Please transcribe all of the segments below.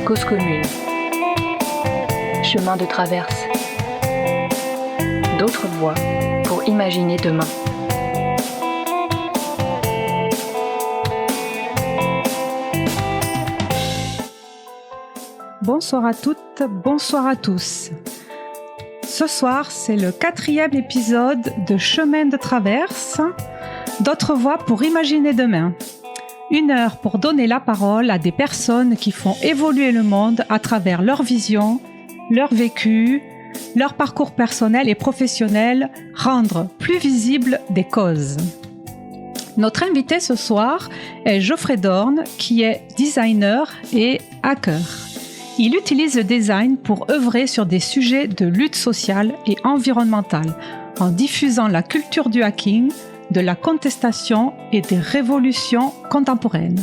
Cause commune. Chemin de traverse. D'autres voies pour imaginer demain. Bonsoir à toutes, bonsoir à tous. Ce soir, c'est le 4e épisode de Chemin de traverse, d'autres voies pour imaginer demain. 1 heure pour donner la parole à des personnes qui font évoluer le monde à travers leur vision, leur vécu, leur parcours personnel et professionnel, rendre plus visibles des causes. Notre invité ce soir est Geoffrey Dorn, qui est designer et hacker. Il utilise le design pour œuvrer sur des sujets de lutte sociale et environnementale, en diffusant la culture du hacking, de la contestation et des révolutions contemporaines.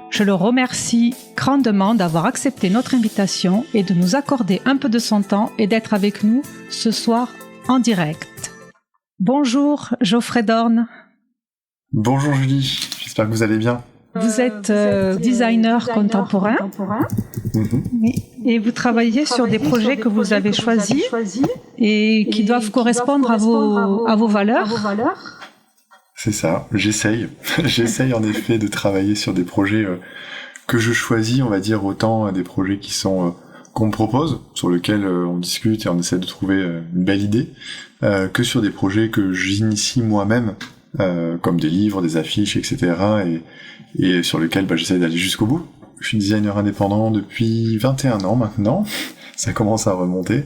Je le remercie grandement d'avoir accepté notre invitation et de nous accorder un peu de son temps et d'être avec nous ce soir en direct. Bonjour Geoffrey Dorn. Bonjour Julie, j'espère que vous allez bien. Vous êtes designer contemporain. Oui. Et vous travaillez sur des projets que vous avez choisis et qui doivent correspondre à vos valeurs. C'est ça, j'essaye en effet de travailler sur des projets que je choisis, on va dire autant des projets qui sont qu'on me propose, sur lesquels on discute et on essaie de trouver une belle idée, que sur des projets que j'initie moi-même, comme des livres, des affiches, etc. et sur lesquels j'essaie d'aller jusqu'au bout. Je suis designer indépendant depuis 21 ans maintenant, ça commence à remonter,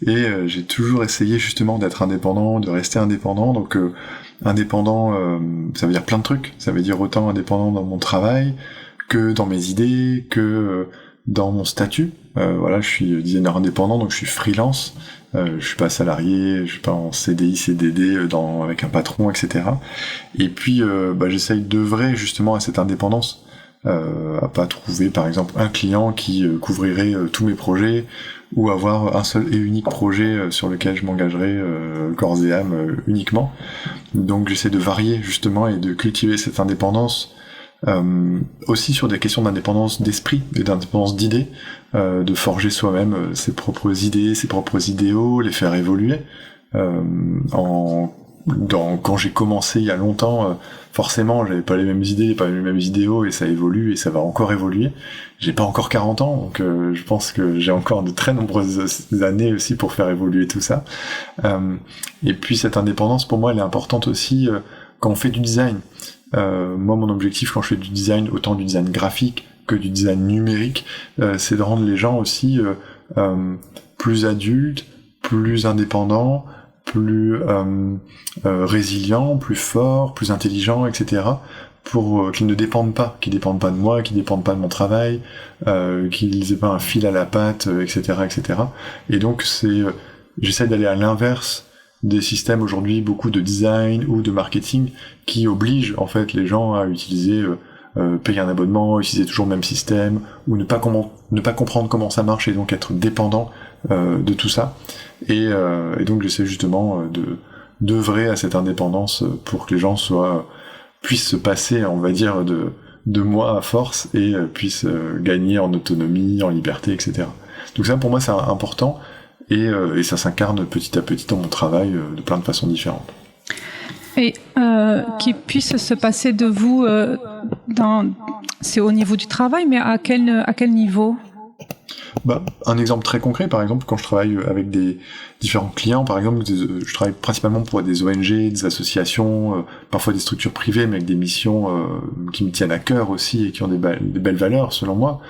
et j'ai toujours essayé justement d'être indépendant, de rester indépendant, donc indépendant, ça veut dire plein de trucs, ça veut dire autant indépendant dans mon travail, que dans mes idées, que dans mon statut. Voilà, je suis designer indépendant, donc je suis freelance, je suis pas salarié, je suis pas en CDI, CDD avec un patron, etc. Et puis j'essaye d'œuvrer justement à cette indépendance, à pas trouver par exemple un client qui couvrirait tous mes projets, ou avoir un seul et unique projet sur lequel je m'engagerai corps et âme uniquement. Donc j'essaie de varier justement et de cultiver cette indépendance, aussi sur des questions d'indépendance d'esprit et d'indépendance d'idées, de forger soi-même ses propres idées, ses propres idéaux, les faire évoluer. Quand j'ai commencé il y a longtemps, forcément j'avais pas les mêmes idées, pas les mêmes idéaux, et ça évolue et ça va encore évoluer. J'ai pas encore 40 ans, donc je pense que j'ai encore de très nombreuses années aussi pour faire évoluer tout ça. Et puis cette indépendance, pour moi, elle est importante aussi quand on fait du design. Moi, mon objectif quand je fais du design, autant du design graphique que du design numérique, c'est de rendre les gens aussi plus adultes, plus indépendants, plus résilients, plus forts, plus intelligents, etc. pour qu'ils ne dépendent pas, qu'ils dépendent pas de moi, qu'ils dépendent pas de mon travail, qu'ils aient pas un fil à la patte, etc., etc. Et donc j'essaie d'aller à l'inverse des systèmes aujourd'hui, beaucoup de design ou de marketing, qui obligent en fait les gens à utiliser, payer un abonnement, utiliser toujours le même système, ou ne pas comprendre comment ça marche et donc être dépendant de tout ça. Et donc j'essaie justement d'œuvrer à cette indépendance pour que les gens puissent se passer, on va dire, de moi à force et puissent gagner en autonomie, en liberté, etc. Donc ça, pour moi, c'est important, et ça s'incarne petit à petit dans mon travail de plein de façons différentes. Et qui puisse se passer de vous, c'est au niveau du travail, mais à quel niveau ? Un exemple très concret, par exemple, quand je travaille avec des différents clients, par exemple, je travaille principalement pour des ONG, des associations, parfois des structures privées, mais avec des missions qui me tiennent à cœur aussi et qui ont des belles valeurs, selon moi.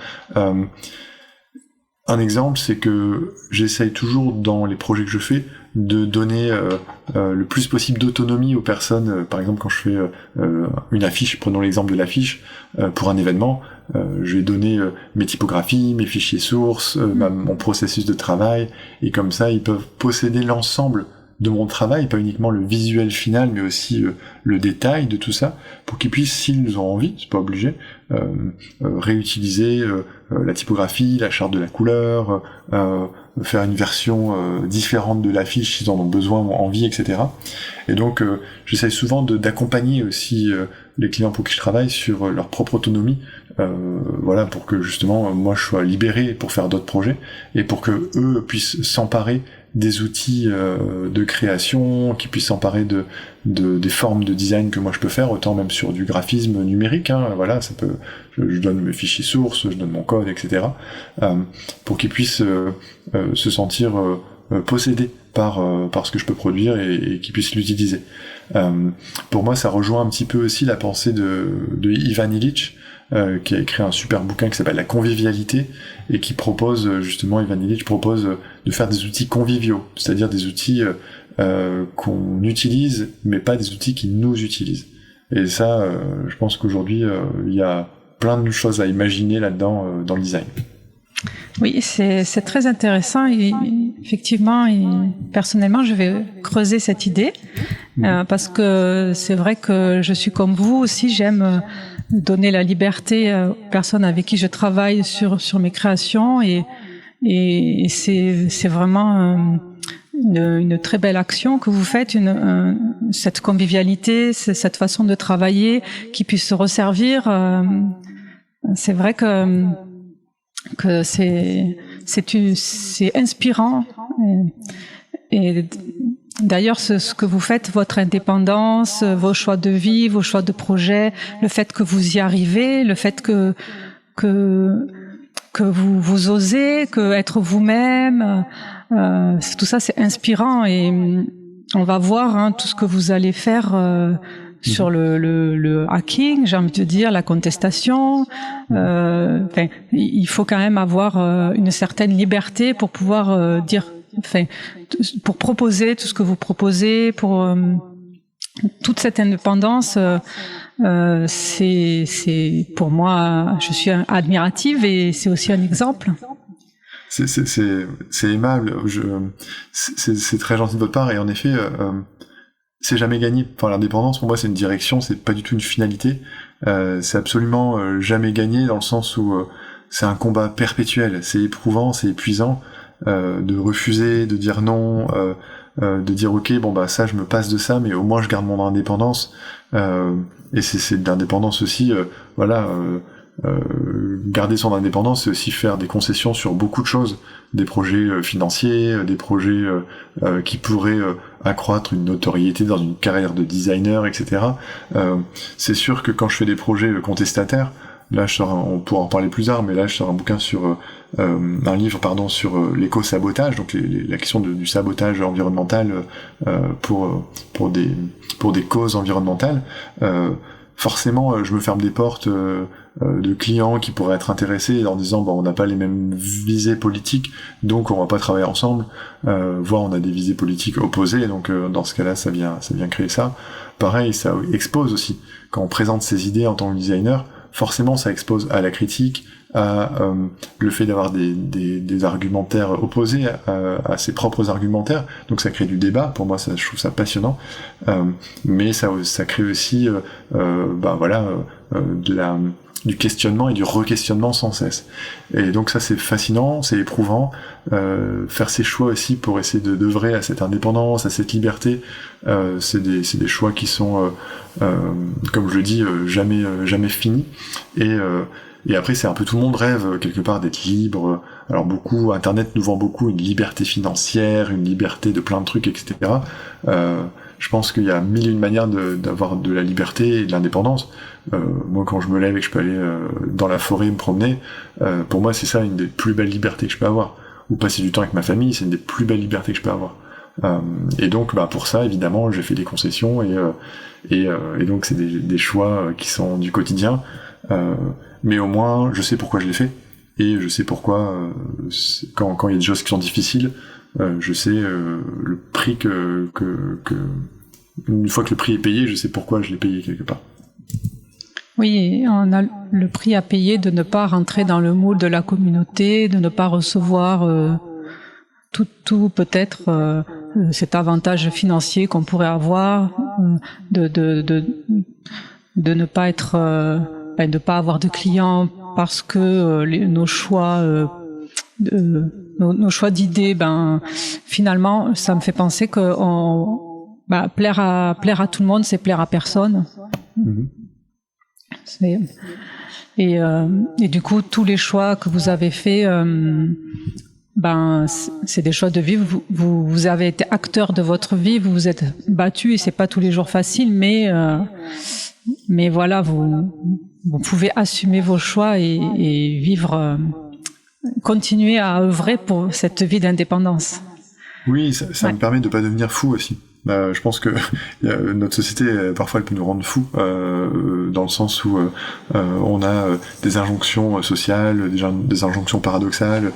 Un exemple, c'est que j'essaye toujours, dans les projets que je fais, de donner le plus possible d'autonomie aux personnes. Par exemple, quand je fais une affiche, prenons l'exemple de l'affiche, pour un événement, je vais donner mes typographies, mes fichiers sources, mon processus de travail, et comme ça, ils peuvent posséder l'ensemble de mon travail, pas uniquement le visuel final, mais aussi le détail de tout ça, pour qu'ils puissent, s'ils ont envie, c'est pas obligé, réutiliser la typographie, la charte de la couleur, faire une version différente de l'affiche s'ils en ont besoin ou envie, etc. Et donc j'essaie souvent d'accompagner aussi les clients pour qui je travaille sur leur propre autonomie, voilà, pour que justement moi je sois libéré pour faire d'autres projets et pour que eux puissent s'emparer des outils de création, qui puissent s'emparer des formes de design que moi je peux faire, autant même sur du graphisme numérique, hein, voilà, ça peut, je donne mes fichiers sources, je donne mon code, etc., pour qu'ils puissent se sentir possédés par ce que je peux produire et qu'ils puissent l'utiliser. Pour moi, ça rejoint un petit peu aussi la pensée de Ivan Illich, qui a écrit un super bouquin qui s'appelle La convivialité, et qui propose, justement, Ivan Illich propose de faire des outils conviviaux, c'est-à-dire des outils qu'on utilise, mais pas des outils qui nous utilisent. Et ça, je pense qu'aujourd'hui, il y a plein de choses à imaginer là-dedans dans le design. Oui, c'est très intéressant et effectivement, personnellement, je vais creuser cette idée parce que c'est vrai que je suis comme vous aussi, j'aime donner la liberté aux personnes avec qui je travaille sur mes créations et c'est vraiment une très belle action que vous faites, cette convivialité, cette façon de travailler qui puisse se resservir. C'est vrai que c'est inspirant et d'ailleurs ce que vous faites, votre indépendance, vos choix de vie, vos choix de projet, le fait que vous y arrivez, le fait que vous osez, que être vous-même, tout ça c'est inspirant et on va voir tout ce que vous allez faire sur le hacking, j'ai envie de dire, la contestation. Il faut quand même avoir une certaine liberté pour pouvoir pour proposer tout ce que vous proposez, pour toute cette indépendance. C'est pour moi, je suis admirative et c'est aussi un exemple. C'est aimable. C'est très gentil de votre part et en effet. C'est jamais gagné. Enfin, l'indépendance, pour moi, c'est une direction, c'est pas du tout une finalité. C'est absolument jamais gagné dans le sens où c'est un combat perpétuel. C'est éprouvant, c'est épuisant de refuser, de dire non, de dire ok, bon bah ça, je me passe de ça, mais au moins je garde mon indépendance. Et c'est de l'indépendance aussi, garder son indépendance, c'est aussi faire des concessions sur beaucoup de choses, des projets financiers, des projets qui pourraient accroître une notoriété dans une carrière de designer, etc. C'est sûr que quand je fais des projets contestataires, là on pourra en parler plus tard, mais là je sors un bouquin sur un livre sur l'éco-sabotage, donc la question du sabotage environnemental pour des causes environnementales. Forcément, je me ferme des portes de clients qui pourraient être intéressés en disant on n'a pas les mêmes visées politiques, donc on va pas travailler ensemble, voire on a des visées politiques opposées, donc dans ce cas-là ça vient créer ça. Pareil, ça expose aussi. Quand on présente ses idées en tant que designer, forcément ça expose à la critique, à le fait d'avoir des argumentaires opposés à ses propres argumentaires, donc ça crée du débat. Pour moi, je trouve ça passionnant, mais ça crée aussi du questionnement et du re-questionnement sans cesse. Et donc ça, c'est fascinant, c'est éprouvant. Faire ses choix aussi pour essayer d'œuvrer à cette indépendance, à cette liberté, c'est des choix qui sont, comme je le dis, jamais finis. Et après, c'est un peu tout le monde rêve quelque part d'être libre. Alors Internet nous vend beaucoup une liberté financière, une liberté de plein de trucs, etc. Je pense qu'il y a mille et une manières d'avoir de la liberté et de l'indépendance. Moi, quand je me lève et que je peux aller dans la forêt me promener, pour moi, c'est ça une des plus belles libertés que je peux avoir. Ou passer du temps avec ma famille, c'est une des plus belles libertés que je peux avoir. Et donc, pour ça, évidemment, j'ai fait des concessions et donc c'est des choix qui sont du quotidien. Mais au moins, je sais pourquoi je l'ai fait, et je sais pourquoi, quand il y a des choses qui sont difficiles, je sais le prix que une fois que le prix est payé, je sais pourquoi je l'ai payé quelque part. Oui, on a le prix à payer de ne pas rentrer dans le moule de la communauté, de ne pas recevoir tout peut-être cet avantage financier qu'on pourrait avoir, de ne pas être de pas avoir de clients parce que nos choix d'idées, finalement, ça me fait penser que plaire à tout le monde, c'est plaire à personne. Et du coup, tous les choix que vous avez faits, c'est des choix de vie. Vous avez été acteur de votre vie, vous vous êtes battu et c'est pas tous les jours facile, mais voilà, vous pouvez assumer vos choix et vivre, continuer à œuvrer pour cette vie d'indépendance. Oui, ça me permet de pas devenir fou aussi. Je pense que notre société parfois elle peut nous rendre fous dans le sens où on a des injonctions sociales, des injonctions paradoxales,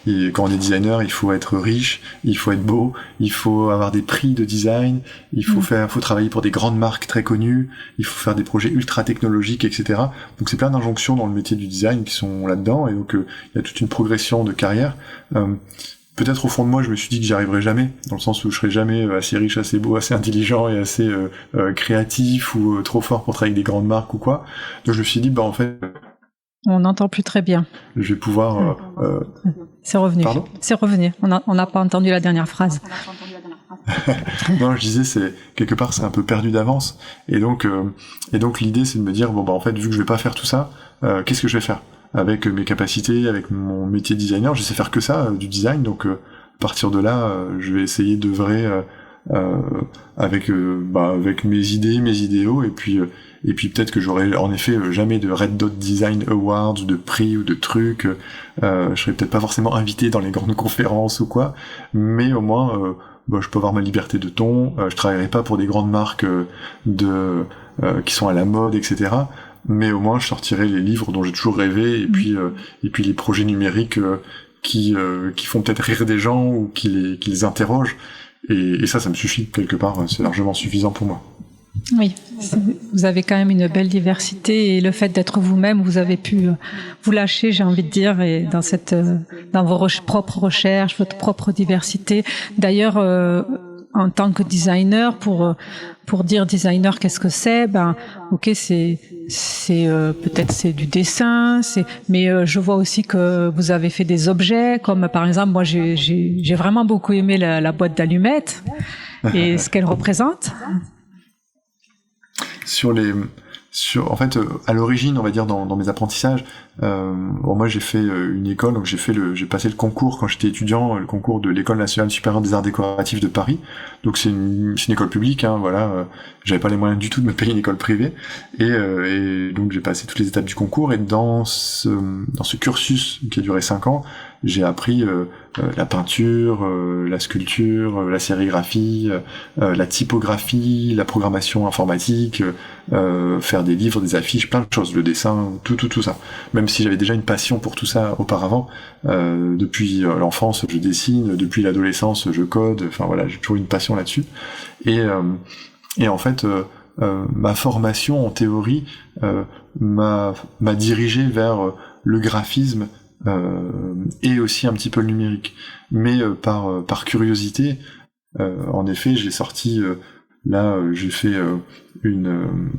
et quand on est designer il faut être riche, il faut être beau, il faut avoir des prix de design, il faut faut travailler pour des grandes marques très connues, il faut faire des projets ultra technologiques, etc. Donc c'est plein d'injonctions dans le métier du design qui sont là-dedans, et donc il y a toute une progression de carrière. Peut-être au fond de moi, je me suis dit que j'y arriverais jamais, dans le sens où je serais jamais assez riche, assez beau, assez intelligent et assez créatif ou trop fort pour travailler avec des grandes marques ou quoi. Donc je me suis dit, en fait... On n'entend plus très bien. Je vais pouvoir... C'est revenu. Pardon ? C'est revenu. On n'a pas entendu la dernière phrase. Non, je disais, quelque part, c'est un peu perdu d'avance. Et donc l'idée, c'est de me dire, en fait, vu que je vais pas faire tout ça, qu'est-ce que je vais faire ? Avec mes capacités, avec mon métier de designer, je sais faire que ça, du design, donc à partir de là, je vais essayer d'œuvrer avec mes idées, mes idéaux, et puis peut-être que j'aurai en effet jamais de Red Dot Design Awards, de prix ou de trucs, je serai peut-être pas forcément invité dans les grandes conférences ou quoi, mais au moins je peux avoir ma liberté de ton, je travaillerai pas pour des grandes marques qui sont à la mode, etc. Mais au moins je sortirai les livres dont j'ai toujours rêvé, et puis les projets numériques qui font peut-être rire des gens ou qui les interrogent, et ça me suffit quelque part, c'est largement suffisant pour moi. Oui, vous avez quand même une belle diversité, et le fait d'être vous-même, vous avez pu vous lâcher, j'ai envie de dire, et dans vos propres recherches, votre propre diversité. D'ailleurs, en tant que designer, pour dire designer, qu'est-ce que c'est ? Ok, c'est peut-être c'est du dessin, mais je vois aussi que vous avez fait des objets, comme par exemple, moi j'ai vraiment beaucoup aimé la boîte d'allumettes et ce qu'elle représente. En fait, à l'origine, on va dire, dans mes apprentissages, moi j'ai fait une école, donc j'ai passé le concours quand j'étais étudiant, le concours de l'École nationale supérieure des arts décoratifs de Paris. Donc c'est une école publique, j'avais pas les moyens du tout de me payer une école privée, et donc j'ai passé toutes les étapes du concours, et dans ce cursus qui a duré 5 ans, j'ai appris la peinture, la sculpture, la sérigraphie, la typographie, la programmation informatique, faire des livres, des affiches, plein de choses, le dessin, tout ça. Même si j'avais déjà une passion pour tout ça auparavant, depuis l'enfance je dessine, depuis l'adolescence je code, enfin voilà, j'ai toujours une passion là-dessus. Et en fait, ma formation en théorie m'a dirigé vers le graphisme, et aussi un petit peu le numérique, mais par curiosité, en effet, j'ai sorti j'ai fait un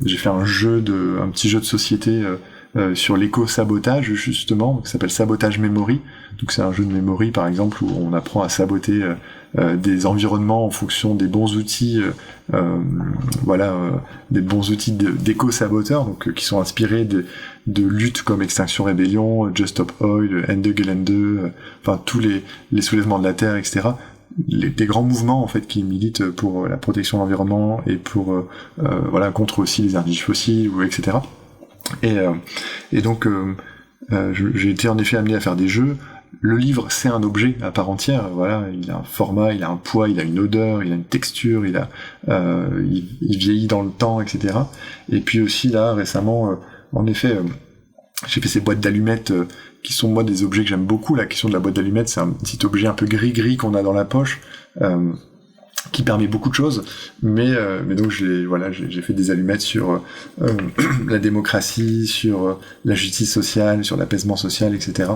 petit jeu de société sur l'éco-sabotage, justement, qui s'appelle Sabotage Memory. Donc c'est un jeu de memory, par exemple, où on apprend à saboter des environnements en fonction des bons outils, des bons outils d'éco-saboteurs, donc qui sont inspirés de luttes comme Extinction Rébellion, Just Stop Oil, Ende Gelände, enfin tous les soulèvements de la terre, etc. Des grands mouvements en fait qui militent pour la protection de l'environnement et pour contre aussi les énergies fossiles, etc. Et donc j'ai été en effet amené à faire des jeux. Le livre, c'est un objet à part entière, voilà, il a un format, il a un poids, il a une odeur, il a une texture, il vieillit dans le temps, etc. Et puis aussi là, récemment, en effet, j'ai fait ces boîtes d'allumettes qui sont moi des objets que j'aime beaucoup. La question de la boîte d'allumettes, c'est un petit objet un peu gris qu'on a dans la poche, qui permet beaucoup de choses, mais donc j'ai fait des allumettes sur la démocratie, sur la justice sociale, sur l'apaisement social, etc.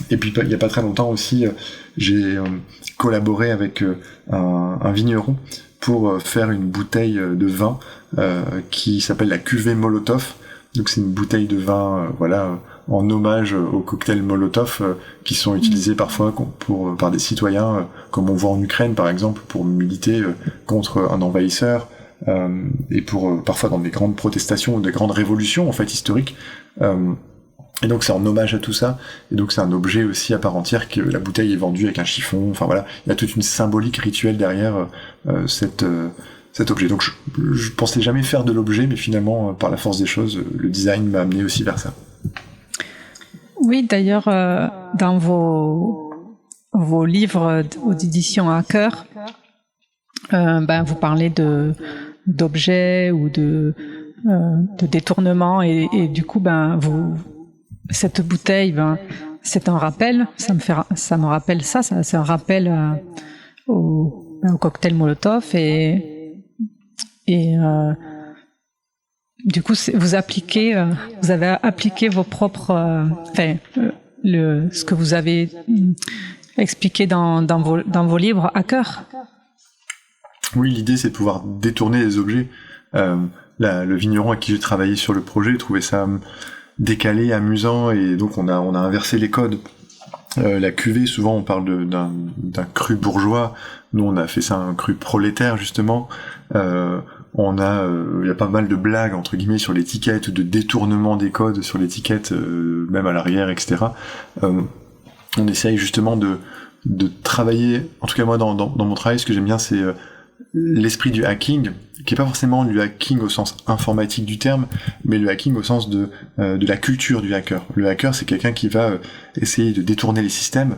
Et puis il y a pas très longtemps aussi, j'ai collaboré avec un vigneron pour faire une bouteille de vin qui s'appelle la cuvée Molotov. Donc c'est une bouteille de vin en hommage aux cocktails Molotov qui sont utilisés parfois par des citoyens, comme on voit en Ukraine par exemple, pour militer contre un envahisseur, et pour parfois dans des grandes protestations ou des grandes révolutions en fait historiques. Et donc c'est en hommage à tout ça, et donc c'est un objet aussi à part entière que la bouteille est vendue avec un chiffon. Enfin voilà, il y a toute une symbolique rituelle derrière cet objet. Donc je pensais jamais faire de l'objet, mais finalement par la force des choses, le design m'a amené aussi vers ça. Oui, d'ailleurs, dans vos livres d'édition à cœur, vous parlez d'objets ou de détournement, et du coup, cette bouteille, c'est un rappel. Ça me rappelle ça. C'est un rappel au cocktail Molotov, et du coup, vous avez appliqué vos propres, ce que vous avez expliqué dans vos livres à cœur. Oui, l'idée c'est de pouvoir détourner les objets. Le vigneron à qui j'ai travaillé sur le projet trouvait ça décalé, amusant, et donc on a inversé les codes. La cuvée, souvent on parle d'un cru bourgeois. Nous on a fait ça un cru prolétaire justement. Il y a pas mal de blagues entre guillemets sur l'étiquette, de détournement des codes sur l'étiquette, même à l'arrière, etc. On essaye justement de travailler, en tout cas moi dans mon travail, ce que j'aime bien c'est l'esprit du hacking, qui est pas forcément du hacking au sens informatique du terme, mais le hacking au sens de la culture du hacker. Le hacker, c'est quelqu'un qui va essayer de détourner les systèmes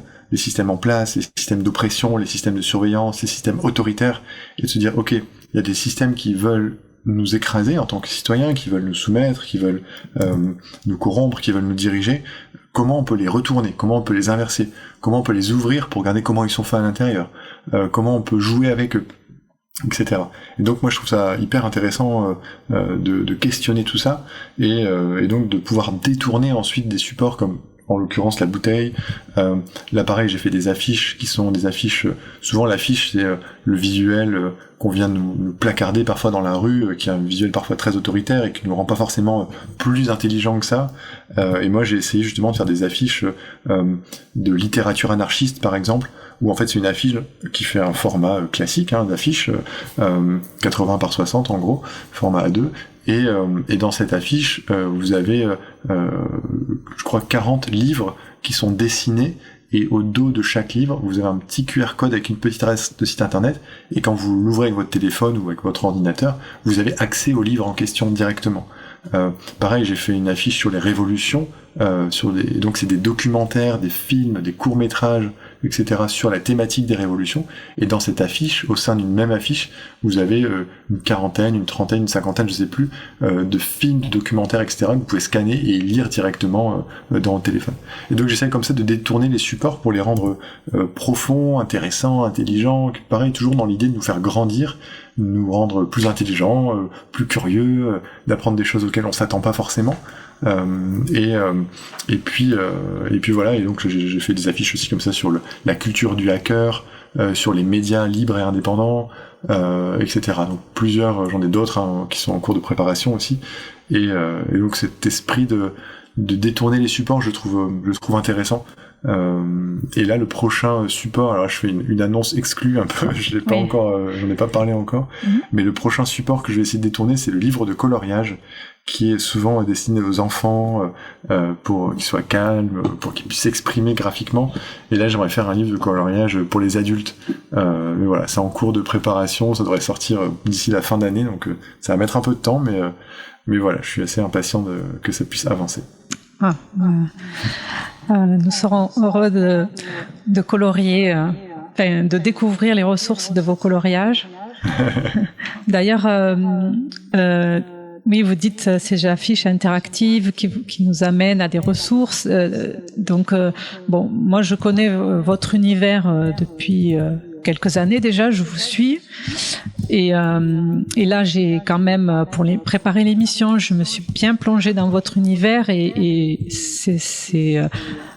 en place, les systèmes d'oppression, les systèmes de surveillance, les systèmes autoritaires, et de se dire, ok, il y a des systèmes qui veulent nous écraser en tant que citoyens, qui veulent nous soumettre, qui veulent nous corrompre, qui veulent nous diriger. Comment on peut les retourner, comment on peut les inverser, comment on peut les ouvrir pour regarder comment ils sont faits à l'intérieur, comment on peut jouer avec eux, etc. Et donc moi je trouve ça hyper intéressant de questionner tout ça, et donc de pouvoir détourner ensuite des supports comme en l'occurrence la bouteille. Là pareil, j'ai fait des affiches qui sont des affiches, souvent l'affiche c'est le visuel qu'on vient nous placarder parfois dans la rue, qui est un visuel parfois très autoritaire et qui nous rend pas forcément plus intelligent que ça. Et moi j'ai essayé justement de faire des affiches de littérature anarchiste par exemple, où en fait c'est une affiche qui fait un format classique d'affiche, 80 par 60 en gros, format A2, et dans cette affiche vous avez je crois 40 livres qui sont dessinés, et au dos de chaque livre vous avez un petit QR code avec une petite adresse de site internet, et quand vous l'ouvrez avec votre téléphone ou avec votre ordinateur, vous avez accès au livre en question directement. Pareil, j'ai fait une affiche sur les révolutions, donc c'est des documentaires, des films, des courts-métrages, etc. sur la thématique des révolutions, et dans cette affiche, au sein d'une même affiche, vous avez une quarantaine, une trentaine, une cinquantaine, je sais plus, de films, de documentaires, etc. que vous pouvez scanner et lire directement dans votre téléphone. Et donc j'essaie comme ça de détourner les supports pour les rendre profonds, intéressants, intelligents, pareil, toujours dans l'idée de nous faire grandir, nous rendre plus intelligents, plus curieux, d'apprendre des choses auxquelles on s'attend pas forcément. Et puis voilà, et donc j'ai fait des affiches aussi comme ça sur la culture du hacker, sur les médias libres et indépendants, etc. Donc plusieurs, j'en ai d'autres qui sont en cours de préparation aussi, et donc cet esprit de détourner les supports, je trouve intéressant. Et là le prochain support, alors je fais une annonce exclue un peu, je l'ai pas encore, j'en ai pas parlé encore, mais le prochain support que je vais essayer de détourner, c'est le livre de coloriage, qui est souvent destiné aux enfants, pour qu'ils soient calmes, pour qu'ils puissent s'exprimer graphiquement. Et là j'aimerais faire un livre de coloriage pour les adultes, mais voilà, c'est en cours de préparation, ça devrait sortir d'ici la fin d'année, donc ça va mettre un peu de temps, mais voilà, je suis assez impatient que ça puisse avancer. Nous serons heureux de colorier, de découvrir les ressources de vos coloriages. D'ailleurs, oui, vous dites ces affiches interactives qui nous amènent à des ressources. Donc, moi je connais votre univers depuis quelques années déjà, je vous suis. Et là, j'ai quand même, pour préparer l'émission, je me suis bien plongée dans votre univers, et c'est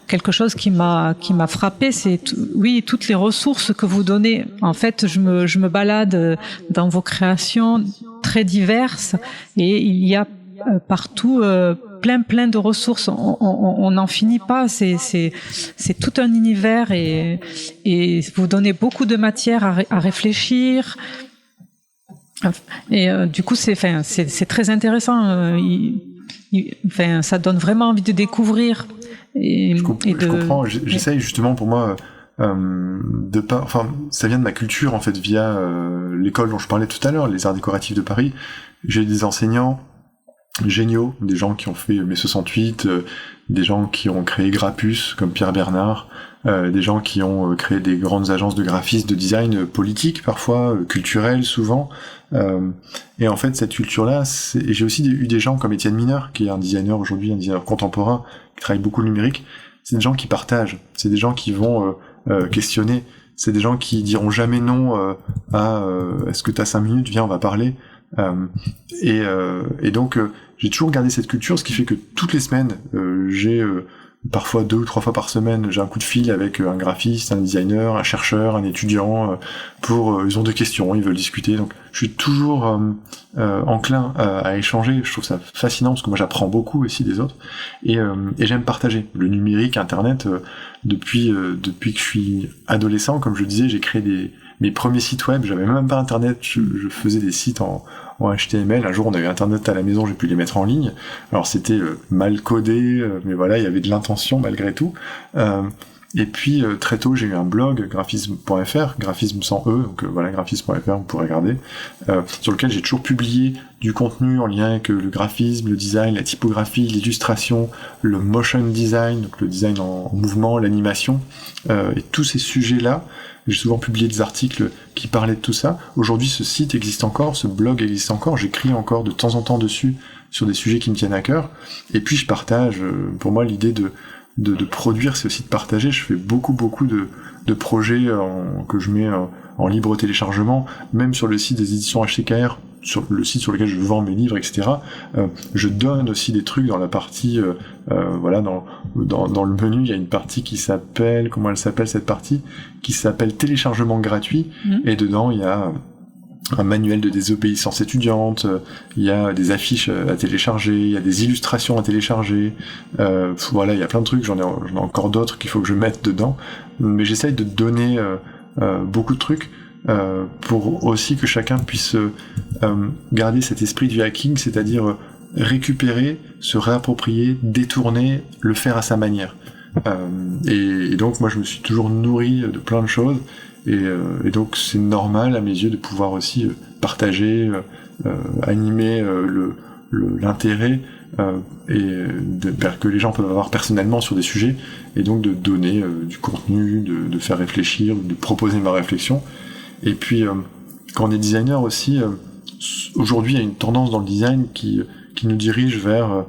quelque chose qui m'a frappé. C'est toutes les ressources que vous donnez. En fait, je me balade dans vos créations très diverses, et il y a partout plein de ressources. On n'en finit pas. C'est tout un univers, et vous donnez beaucoup de matière à réfléchir. Et du coup, c'est très intéressant. Ça donne vraiment envie de découvrir. Je comprends. J'essaye justement pour moi ça vient de ma culture en fait via l'école dont je parlais tout à l'heure, les Arts décoratifs de Paris. J'ai des enseignants géniaux, des gens qui ont fait mai 68, des gens qui ont créé Grappus comme Pierre Bernard, des gens qui ont créé des grandes agences de graphisme, de design politique parfois, culturel souvent. Et en fait cette culture-là, et j'ai aussi eu des gens comme Étienne Mineur, qui est un designer aujourd'hui, un designer contemporain, qui travaille beaucoup le numérique. C'est des gens qui partagent, c'est des gens qui vont questionner, c'est des gens qui diront jamais non à est-ce que t'as 5 minutes, viens on va parler. Et donc j'ai toujours gardé cette culture, ce qui fait que toutes les semaines j'ai parfois 2 ou 3 fois par semaine j'ai un coup de fil avec un graphiste, un designer, un chercheur, un étudiant pour ils ont des questions, ils veulent discuter, donc je suis toujours enclin à échanger. Je trouve ça fascinant parce que moi j'apprends beaucoup aussi des autres et j'aime partager le numérique, internet. Depuis que je suis adolescent, comme je le disais, j'ai créé mes premiers sites web. J'avais même pas internet, je faisais des sites en HTML. Un jour on avait internet à la maison, j'ai pu les mettre en ligne. Alors c'était mal codé, mais voilà, il y avait de l'intention malgré tout. Et puis très tôt j'ai eu un blog, graphisme.fr, graphisme sans E, donc voilà, graphisme.fr, vous pourrez regarder, sur lequel j'ai toujours publié du contenu en lien avec le graphisme, le design, la typographie, l'illustration, le motion design, donc le design en mouvement, l'animation, et tous ces sujets-là. J'ai souvent publié des articles qui parlaient de tout ça. Aujourd'hui, ce site existe encore, ce blog existe encore, j'écris encore de temps en temps dessus, sur des sujets qui me tiennent à cœur. Et puis je partage, pour moi l'idée de produire, c'est aussi de partager. Je fais beaucoup de projets que je mets en libre téléchargement, même sur le site des éditions HTKR, sur le site sur lequel je vends mes livres, etc. Je donne aussi des trucs dans la partie, voilà, dans le menu, il y a une partie qui s'appelle, comment elle s'appelle cette partie, qui s'appelle téléchargement gratuit, et dedans il y a un manuel de désobéissance étudiante, il y a des affiches à télécharger, il y a des illustrations à télécharger, voilà, il y a plein de trucs, j'en ai encore d'autres qu'il faut que je mette dedans, mais j'essaye de donner beaucoup de trucs pour aussi que chacun puisse garder cet esprit du hacking, c'est-à-dire récupérer, se réapproprier, détourner, le faire à sa manière. Et donc moi je me suis toujours nourri de plein de choses, et donc c'est normal à mes yeux de pouvoir aussi partager, animer l'intérêt que les gens peuvent avoir personnellement sur des sujets, et donc de donner du contenu, de faire réfléchir, de proposer ma réflexion. Et puis quand on est designer aussi, aujourd'hui il y a une tendance dans le design qui nous dirige vers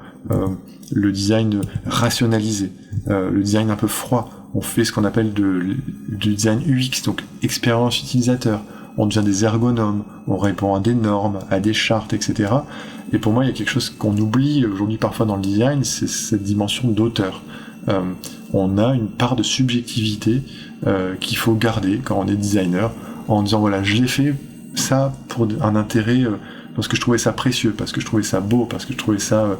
le design rationalisé, le design un peu froid. On fait ce qu'on appelle du design UX, donc expérience utilisateur. On devient des ergonomes, on répond à des normes, à des chartes, etc. Et pour moi, il y a quelque chose qu'on oublie aujourd'hui parfois dans le design, c'est cette dimension d'auteur. On a une part de subjectivité qu'il faut garder quand on est designer, en disant voilà, je l'ai fait ça pour un intérêt, parce que je trouvais ça précieux, parce que je trouvais ça beau, parce que je trouvais ça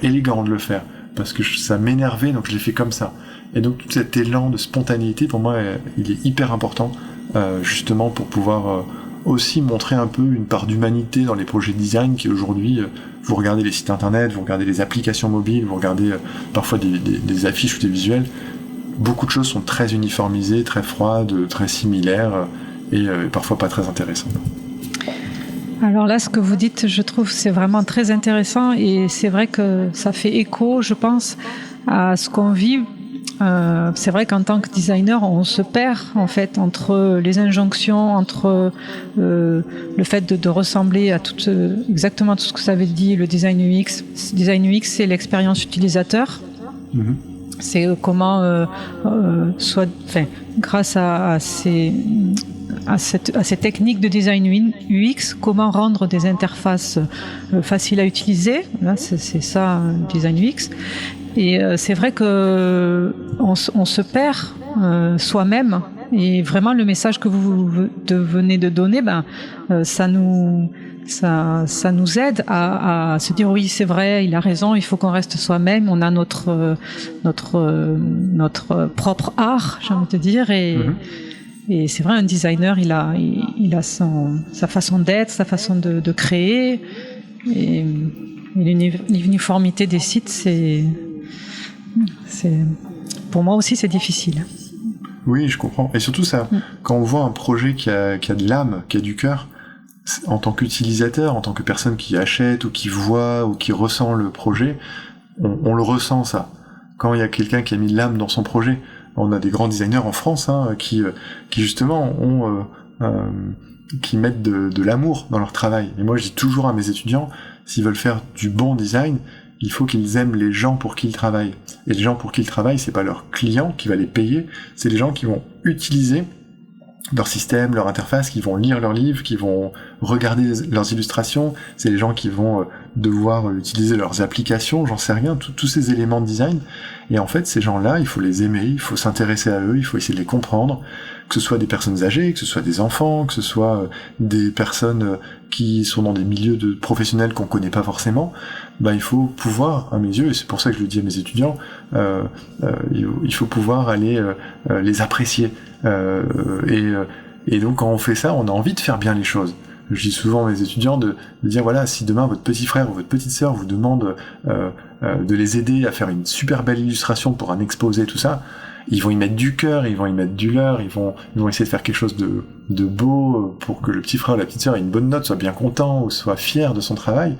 élégant de le faire, parce que ça m'énervait, donc je l'ai fait comme ça. Et donc tout cet élan de spontanéité, pour moi, il est hyper important, justement pour pouvoir aussi montrer un peu une part d'humanité dans les projets de design qui aujourd'hui, vous regardez les sites internet, vous regardez les applications mobiles, vous regardez parfois des affiches ou des visuels, beaucoup de choses sont très uniformisées, très froides, très similaires, et parfois pas très intéressantes. Alors là, ce que vous dites, je trouve, c'est vraiment très intéressant, et c'est vrai que ça fait écho, je pense, à ce qu'on vit. C'est vrai qu'en tant que designer, on se perd en fait entre les injonctions, entre le fait de ressembler à exactement tout ce que ça avait dit le design UX. Design UX, c'est l'expérience utilisateur. Mm-hmm. C'est comment, grâce à ces techniques de design UX, comment rendre des interfaces faciles à utiliser. Là, c'est ça, design UX. Et c'est vrai que on se perd soi-même, et vraiment le message que vous venez de donner, ça nous aide à se dire oui, c'est vrai, il a raison, il faut qu'on reste soi-même, on a notre propre art, j'ai envie de dire, et Et c'est vrai, un designer, il a sa façon d'être, sa façon de créer. Et l'uniformité des sites, c'est pour moi aussi, c'est difficile. Oui, je comprends. Et surtout ça, quand on voit un projet qui a de l'âme, qui a du cœur, en tant qu'utilisateur, en tant que personne qui achète ou qui voit ou qui ressent le projet, on le ressent ça. Quand il y a quelqu'un qui a mis de l'âme dans son projet, on a des grands designers en France qui justement qui mettent de l'amour dans leur travail. Et moi, je dis toujours à mes étudiants, s'ils veulent faire du bon design, il faut qu'ils aiment les gens pour qui ils travaillent. Et les gens pour qui ils travaillent, c'est pas leur client qui va les payer, c'est les gens qui vont utiliser leur système, leur interface, qui vont lire leurs livres, qui vont regarder leurs illustrations, c'est les gens qui vont devoir utiliser leurs applications, j'en sais rien, tous ces éléments de design. Et en fait, ces gens-là, il faut les aimer, il faut s'intéresser à eux, il faut essayer de les comprendre, que ce soit des personnes âgées, que ce soit des enfants, que ce soit des personnes qui sont dans des milieux de professionnels qu'on connaît pas forcément. Il faut pouvoir, à mes yeux, et c'est pour ça que je le dis à mes étudiants, il faut pouvoir aller les apprécier. Et donc quand on fait ça, on a envie de faire bien les choses. Je dis souvent à mes étudiants de dire voilà, si demain votre petit frère ou votre petite sœur vous demande de les aider à faire une super belle illustration pour un exposé, tout ça, ils vont y mettre du cœur, ils vont y mettre du leur, ils vont essayer de faire quelque chose de beau pour que le petit frère ou la petite sœur ait une bonne note, soit bien content ou soit fier de son travail.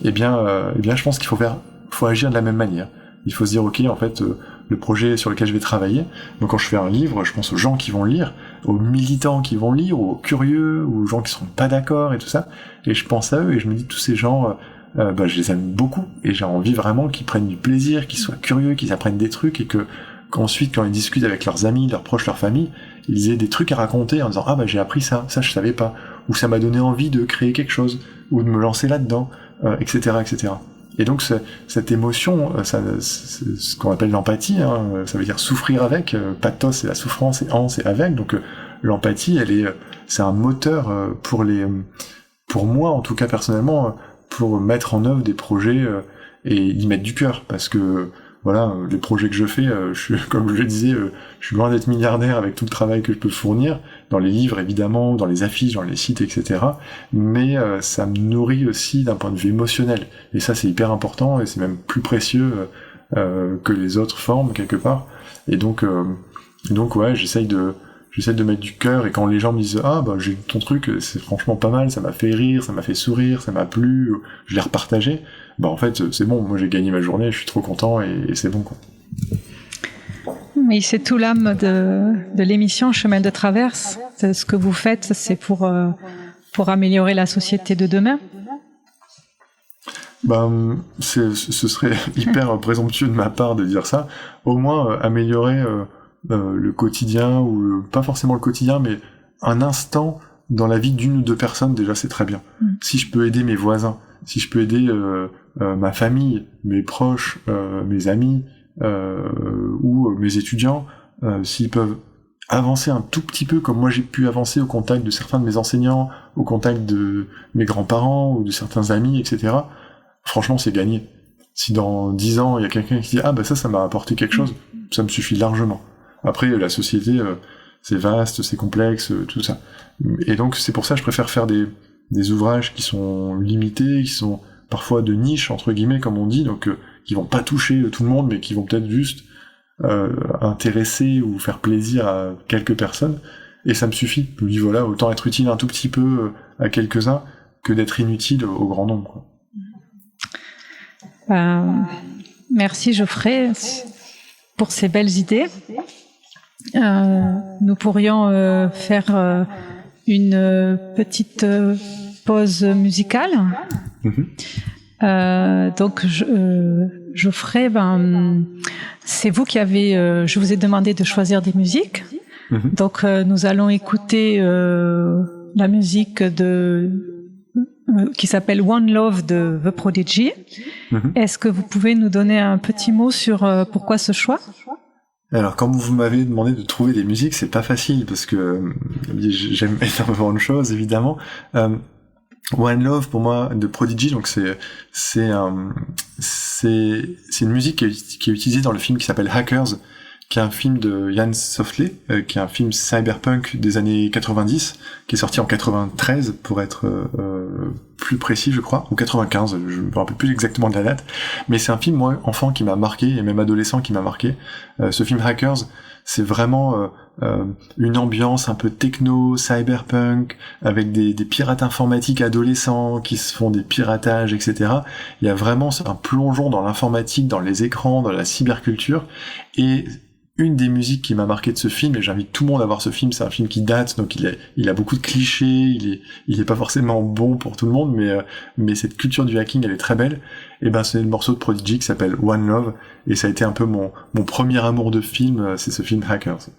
Eh bien, je pense qu'il faut agir de la même manière. Il faut se dire ok, en fait, le projet sur lequel je vais travailler. Donc quand je fais un livre, je pense aux gens qui vont le lire, aux militants qui vont le lire, aux curieux, aux gens qui seront pas d'accord et tout ça. Et je pense à eux et je me dis tous ces gens, je les aime beaucoup et j'ai envie vraiment qu'ils prennent du plaisir, qu'ils soient curieux, qu'ils apprennent des trucs et qu'ensuite quand ils discutent avec leurs amis, leurs proches, leur famille, ils aient des trucs à raconter en disant j'ai appris ça je savais pas, ou ça m'a donné envie de créer quelque chose, ou de me lancer là-dedans, etc., etc. Et donc cette émotion, c'est ce qu'on appelle l'empathie, ça veut dire souffrir avec, pathos c'est la souffrance et an c'est avec, donc l'empathie c'est un moteur pour moi en tout cas personnellement, pour mettre en œuvre des projets et y mettre du cœur, parce que voilà, les projets que je fais, comme je le disais, je suis loin d'être milliardaire avec tout le travail que je peux fournir, dans les livres évidemment, dans les affiches, dans les sites, etc. Mais ça me nourrit aussi d'un point de vue émotionnel. Et ça c'est hyper important, et c'est même plus précieux que les autres formes, quelque part. Et donc ouais, j'essaye de mettre du cœur, et quand les gens me disent j'ai eu ton truc, c'est franchement pas mal, ça m'a fait rire, ça m'a fait sourire, ça m'a plu, je l'ai repartagé, en fait c'est bon, moi j'ai gagné ma journée, je suis trop content et c'est bon quoi. Oui, c'est tout l'âme de l'émission Chemin de Traverse. Ce que vous faites, c'est pour améliorer la société de demain. Ce serait hyper présomptueux de ma part de dire ça. Au moins améliorer le quotidien, ou pas forcément le quotidien, mais un instant dans la vie d'une ou deux personnes, déjà c'est très bien. Si je peux aider mes voisins, si je peux aider ma famille, mes proches, mes amis, ou mes étudiants, s'ils peuvent avancer un tout petit peu comme moi j'ai pu avancer au contact de certains de mes enseignants, au contact de mes grands-parents ou de certains amis, etc., franchement c'est gagné. Si dans 10 ans il y a quelqu'un qui dit ça m'a apporté quelque chose, ça me suffit largement. Après la société c'est vaste, c'est complexe, tout ça. Et donc c'est pour ça que je préfère faire des ouvrages qui sont limités, qui sont parfois de niche entre guillemets comme on dit, donc qui vont pas toucher tout le monde, mais qui vont peut-être juste intéresser ou faire plaisir à quelques personnes, et ça me suffit. Je me dis voilà, autant être utile un tout petit peu à quelques-uns que d'être inutile au grand nombre, quoi. Merci Geoffrey pour ces belles idées. Nous pourrions faire une petite pause musicale. Donc Geoffrey, c'est vous qui avez, je vous ai demandé de choisir des musiques. Donc nous allons écouter la musique qui s'appelle One Love de The Prodigy. Est-ce que vous pouvez nous donner un petit mot sur pourquoi ce choix? Alors, quand vous m'avez demandé de trouver des musiques, c'est pas facile, parce que j'aime énormément de choses, évidemment. One Love, pour moi, de Prodigy, donc c'est une musique qui est utilisée dans le film qui s'appelle Hackers, qui est un film de Jan Softley, qui est un film cyberpunk des années 90, qui est sorti en 93 pour être plus précis, je crois, ou 95, je me rappelle plus exactement de la date, mais c'est un film, moi, enfant, qui m'a marqué, et même adolescent qui m'a marqué. Ce film Hackers, c'est vraiment une ambiance un peu techno, cyberpunk, avec des pirates informatiques adolescents qui se font des piratages, etc. Il y a vraiment un plongeon dans l'informatique, dans les écrans, dans la cyberculture, et une des musiques qui m'a marqué de ce film, et j'invite tout le monde à voir ce film, c'est un film qui date, donc il a beaucoup de clichés, il est pas forcément bon pour tout le monde, mais cette culture du hacking, elle est très belle. Et ben, c'est le morceau de Prodigy qui s'appelle One Love, et ça a été un peu mon premier amour de film, c'est ce film Hackers.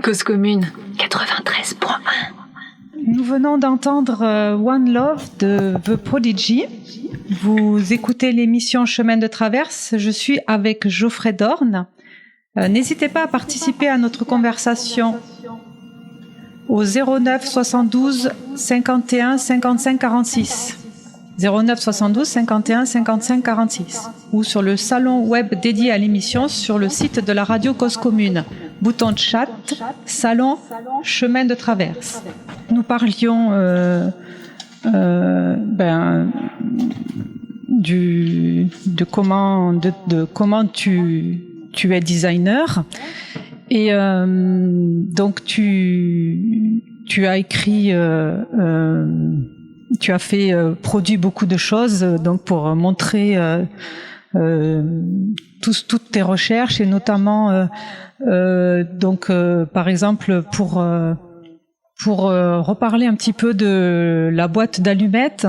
Cause commune 93.1. Nous venons d'entendre One Love de The Prodigy. Vous écoutez l'émission Chemin de Traverse. Je suis avec Geoffrey Dorn. N'hésitez pas à participer à notre conversation au 09 72 51 55 46. 09 72 51 55 46 ou sur le salon web dédié à l'émission sur le site de la radio Cause Commune. Bouton de chat, salon, chemin de traverse. Nous parlions de comment tu es designer et donc tu as écrit tu as fait produit beaucoup de choses donc pour montrer toutes tes recherches et notamment par exemple pour reparler un petit peu de la boîte d'allumettes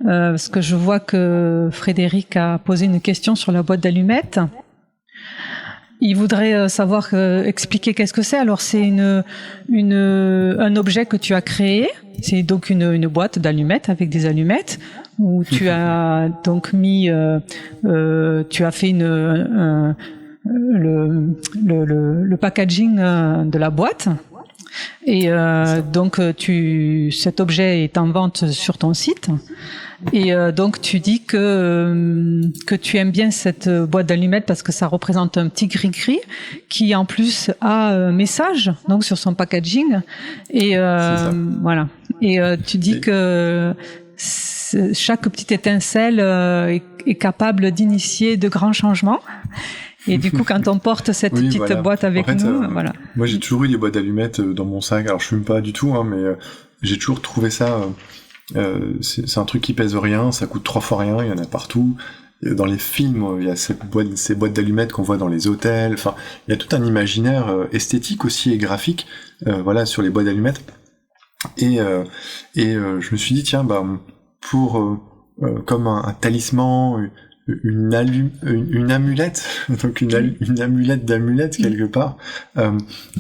parce que je vois que Frédéric a posé une question sur la boîte d'allumettes. Il voudrait savoir expliquer qu'est-ce que c'est. Alors c'est un objet que tu as créé. C'est donc une boîte d'allumettes avec des allumettes où tu as donc mis, tu as fait le packaging de la boîte. Et donc cet objet est en vente sur ton site. Et donc tu dis que tu aimes bien cette boîte d'allumettes parce que ça représente un petit gris-gris qui en plus a un message donc sur son packaging et voilà. Et tu dis que chaque petite étincelle est capable d'initier de grands changements. Et du coup, quand on porte cette petite boîte avec nous, voilà. Moi, j'ai toujours eu des boîtes d'allumettes dans mon sac. Alors, je fume pas du tout, hein, mais j'ai toujours trouvé ça. C'est un truc qui pèse rien, ça coûte 3 fois rien, il y en a partout. Dans les films, il y a ces boîtes d'allumettes qu'on voit dans les hôtels. Enfin, il y a tout un imaginaire esthétique aussi et graphique, voilà, sur les boîtes d'allumettes. Et je me suis dit, tiens, pour comme un talisman. Une amulette, donc une amulette d'amulettes quelque part.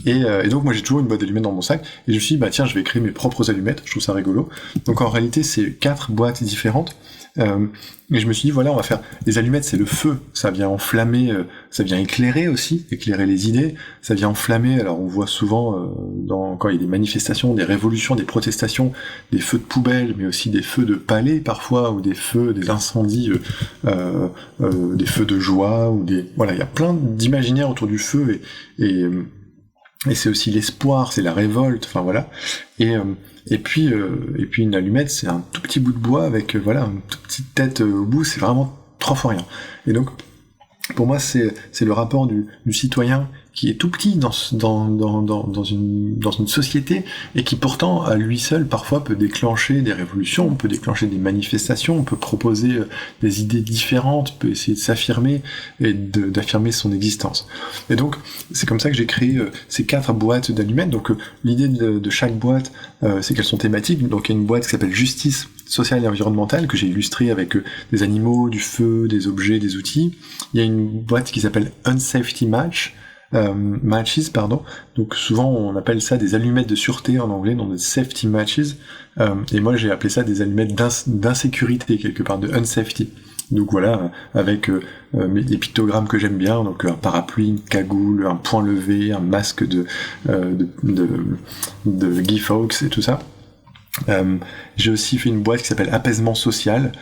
Et donc moi j'ai toujours une boîte d'allumettes dans mon sac. Et je me suis dit tiens, je vais créer mes propres allumettes. Je trouve ça rigolo. Donc en réalité c'est 4 boîtes différentes. Et je me suis dit voilà, on va faire les allumettes, c'est le feu, ça vient enflammer, ça vient éclairer aussi, éclairer les idées, ça vient enflammer. Alors on voit souvent quand il y a des manifestations, des révolutions, des protestations, des feux de poubelle, mais aussi des feux de palais parfois, ou des feux, des incendies, des feux de joie, ou voilà, il y a plein d'imaginaires autour du feu et c'est aussi l'espoir, c'est la révolte, enfin voilà. Et puis une allumette, c'est un tout petit bout de bois avec une toute petite tête au bout, c'est vraiment 3 fois rien. Et donc pour moi c'est le rapport du citoyen qui est tout petit dans une société et qui pourtant à lui seul parfois peut déclencher des révolutions, peut déclencher des manifestations, peut proposer des idées différentes, peut essayer de s'affirmer et d'affirmer son existence. Et donc c'est comme ça que j'ai créé ces 4 boîtes d'allumettes. Donc l'idée de chaque boîte, c'est qu'elles sont thématiques. Donc il y a une boîte qui s'appelle Justice sociale et environnementale que j'ai illustrée avec des animaux, du feu, des objets, des outils. Il y a une boîte qui s'appelle Unsafety Matches, donc souvent on appelle ça des allumettes de sûreté en anglais, donc des safety matches, et moi j'ai appelé ça des allumettes d'insécurité quelque part, de unsafety. Donc voilà, avec des pictogrammes que j'aime bien, donc un parapluie, une cagoule, un poing levé, un masque de Guy Fawkes et tout ça. J'ai aussi fait une boîte qui s'appelle apaisement social.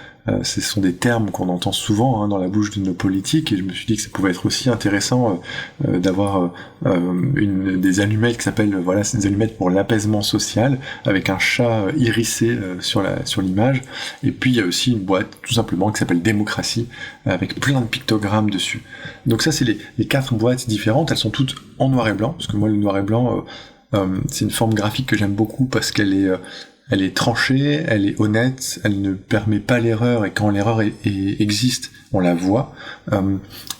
Ce sont des termes qu'on entend souvent dans la bouche de nos politiques, et je me suis dit que ça pouvait être aussi intéressant d'avoir des allumettes qui s'appellent c'est des allumettes pour l'apaisement social, avec un chat hérissé sur l'image. Et puis il y a aussi une boîte tout simplement qui s'appelle démocratie, avec plein de pictogrammes dessus. Donc ça c'est les 4 boîtes différentes. Elles sont toutes en noir et blanc, parce que moi le noir et blanc c'est une forme graphique que j'aime beaucoup parce qu'elle est tranchée, elle est honnête, elle ne permet pas l'erreur, et quand l'erreur existe, on la voit.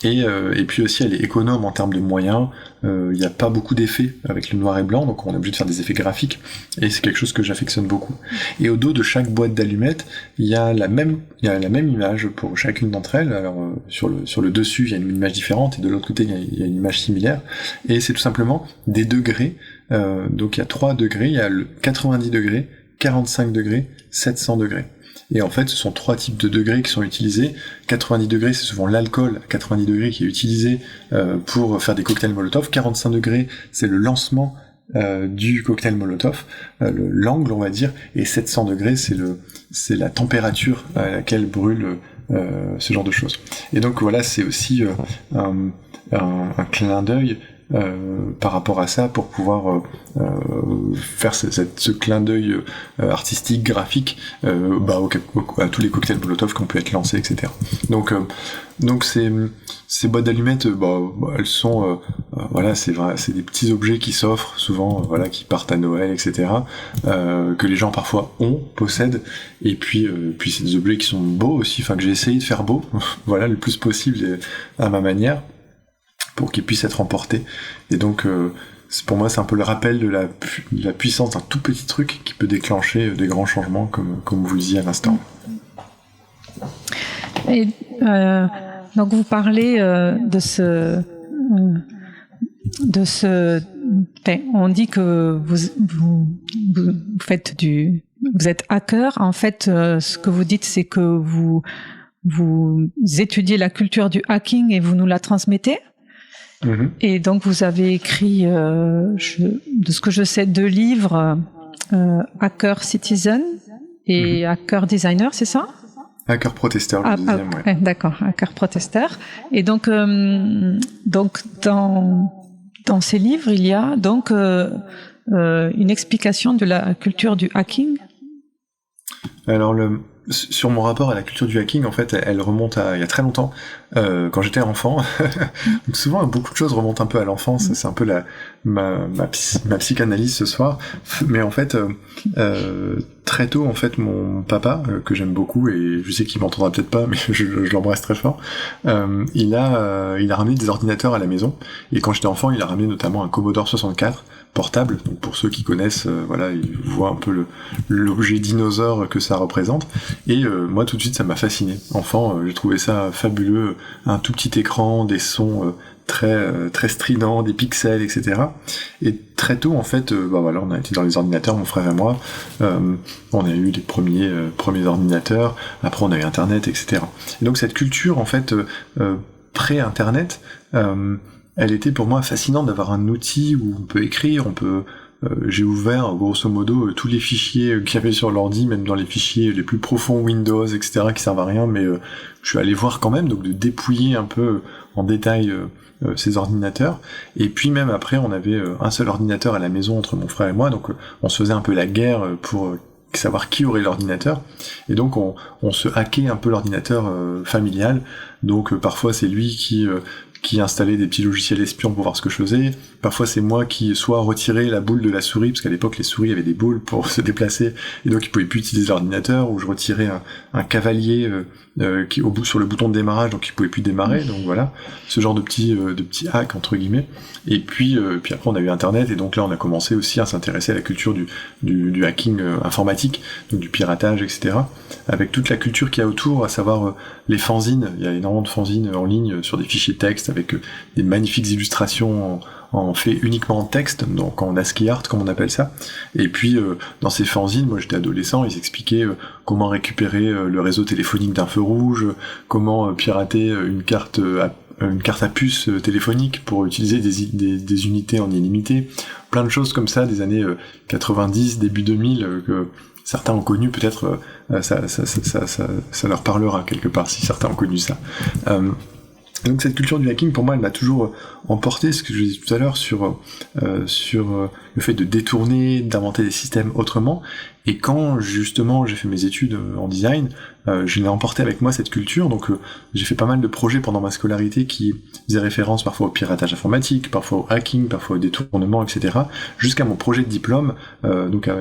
Et puis aussi, elle est économe en termes de moyens. Il n'y a pas beaucoup d'effets avec le noir et blanc, donc on est obligé de faire des effets graphiques, et c'est quelque chose que j'affectionne beaucoup. Et au dos de chaque boîte d'allumettes, il y a la même image pour chacune d'entre elles. Alors sur le dessus, il y a une image différente, et de l'autre côté, il y a une image similaire. Et c'est tout simplement des degrés. Donc il y a 3 degrés, il y a le 90 degrés, 45 degrés, 700 degrés. Et en fait, ce sont 3 types de degrés qui sont utilisés. 90 degrés, c'est souvent l'alcool à 90 degrés qui est utilisé pour faire des cocktails Molotov. 45 degrés, c'est le lancement du cocktail Molotov, l'angle on va dire, et 700 degrés c'est la température à laquelle brûle ce genre de choses. Et donc voilà, c'est aussi un clin d'œil par rapport à ça pour pouvoir faire ce clin d'œil artistique, graphique à tous les cocktails Molotov qui ont pu être lancés, etc. Donc ces boîtes d'allumettes, elles sont c'est des petits objets qui s'offrent souvent, qui partent à Noël, etc. Que les gens parfois possèdent, et puis c'est des objets qui sont beaux aussi, que j'ai essayé de faire beau, le plus possible à ma manière, pour qu'ils puissent être emportés. Et donc pour moi c'est un peu le rappel de la puissance d'un tout petit truc qui peut déclencher des grands changements, comme vous le disiez à l'instant. Et donc vous parlez de ce on dit que vous faites vous êtes hacker. En fait, ce que vous dites, c'est que vous étudiez la culture du hacking et vous nous la transmettez. Mm-hmm. Et donc vous avez écrit, de ce que je sais, 2 livres, Hacker Citizen et Hacker Designer, c'est ça? Hacker Protester, le deuxième, ouais. D'accord, Hacker Protester. Et donc dans ces livres, il y a donc une explication de la culture du hacking. Alors sur mon rapport à la culture du hacking, en fait, elle remonte à il y a très longtemps, quand j'étais enfant. Donc souvent, beaucoup de choses remontent un peu à l'enfance. C'est un peu ma psychanalyse ce soir. Mais en fait, très tôt, en fait, mon papa, que j'aime beaucoup, et je sais qu'il m'entendra peut-être pas, mais je l'embrasse très fort, il a ramené des ordinateurs à la maison. Et quand j'étais enfant, il a ramené notamment un Commodore 64 portable. Donc pour ceux qui connaissent, ils voient un peu l'objet dinosaure que ça représente. Et moi, tout de suite, ça m'a fasciné. Enfant, j'ai trouvé ça fabuleux, un tout petit écran, des sons très très stridents, des pixels, etc. Et très tôt, en fait, on a été dans les ordinateurs, mon frère et moi. On a eu les premiers ordinateurs. Après, on a eu Internet, etc. Et donc cette culture, en fait, pré-Internet, elle était pour moi fascinante d'avoir un outil où on peut écrire, j'ai ouvert grosso modo tous les fichiers qu'il y avait sur l'ordi, même dans les fichiers les plus profonds Windows, etc., qui servent à rien, mais je suis allé voir quand même, donc de dépouiller un peu en détail ces ordinateurs. Et puis même après, on avait un seul ordinateur à la maison entre mon frère et moi, donc on se faisait un peu la guerre pour savoir qui aurait l'ordinateur, et donc on se hackait un peu l'ordinateur familial. Donc parfois c'est lui qui installait des petits logiciels espions pour voir ce que je faisais. Parfois c'est moi qui soit retirais la boule de la souris, parce qu'à l'époque les souris avaient des boules pour se déplacer, et donc ils pouvaient plus utiliser l'ordinateur, ou je retirais un cavalier qui sur le bouton de démarrage, donc il pouvait plus démarrer. Donc voilà, ce genre de petits hacks entre guillemets. Et puis après on a eu Internet, et donc là on a commencé aussi à s'intéresser à la culture du hacking informatique, donc du piratage, etc. Avec toute la culture qu'il y a autour, à savoir les fanzines. Il y a énormément de fanzines en ligne sur des fichiers texte avec des magnifiques illustrations en fait uniquement en texte, donc en ASCII art comme on appelle ça. Et puis dans ces fanzines, moi j'étais adolescent, ils expliquaient comment récupérer le réseau téléphonique d'un feu rouge, comment pirater une carte à puce téléphonique pour utiliser des unités en illimité, plein de choses comme ça des années 90, début 2000 que certains ont connu, peut-être ça leur parlera quelque part si certains ont connu ça. Donc cette culture du hacking, pour moi, elle m'a toujours emporté, ce que je disais tout à l'heure, sur le fait de détourner, d'inventer des systèmes autrement. Et quand justement j'ai fait mes études en design, je l'ai emporté avec moi cette culture. Donc j'ai fait pas mal de projets pendant ma scolarité qui faisaient référence parfois au piratage informatique, parfois au hacking, parfois au détournement, etc. Jusqu'à mon projet de diplôme,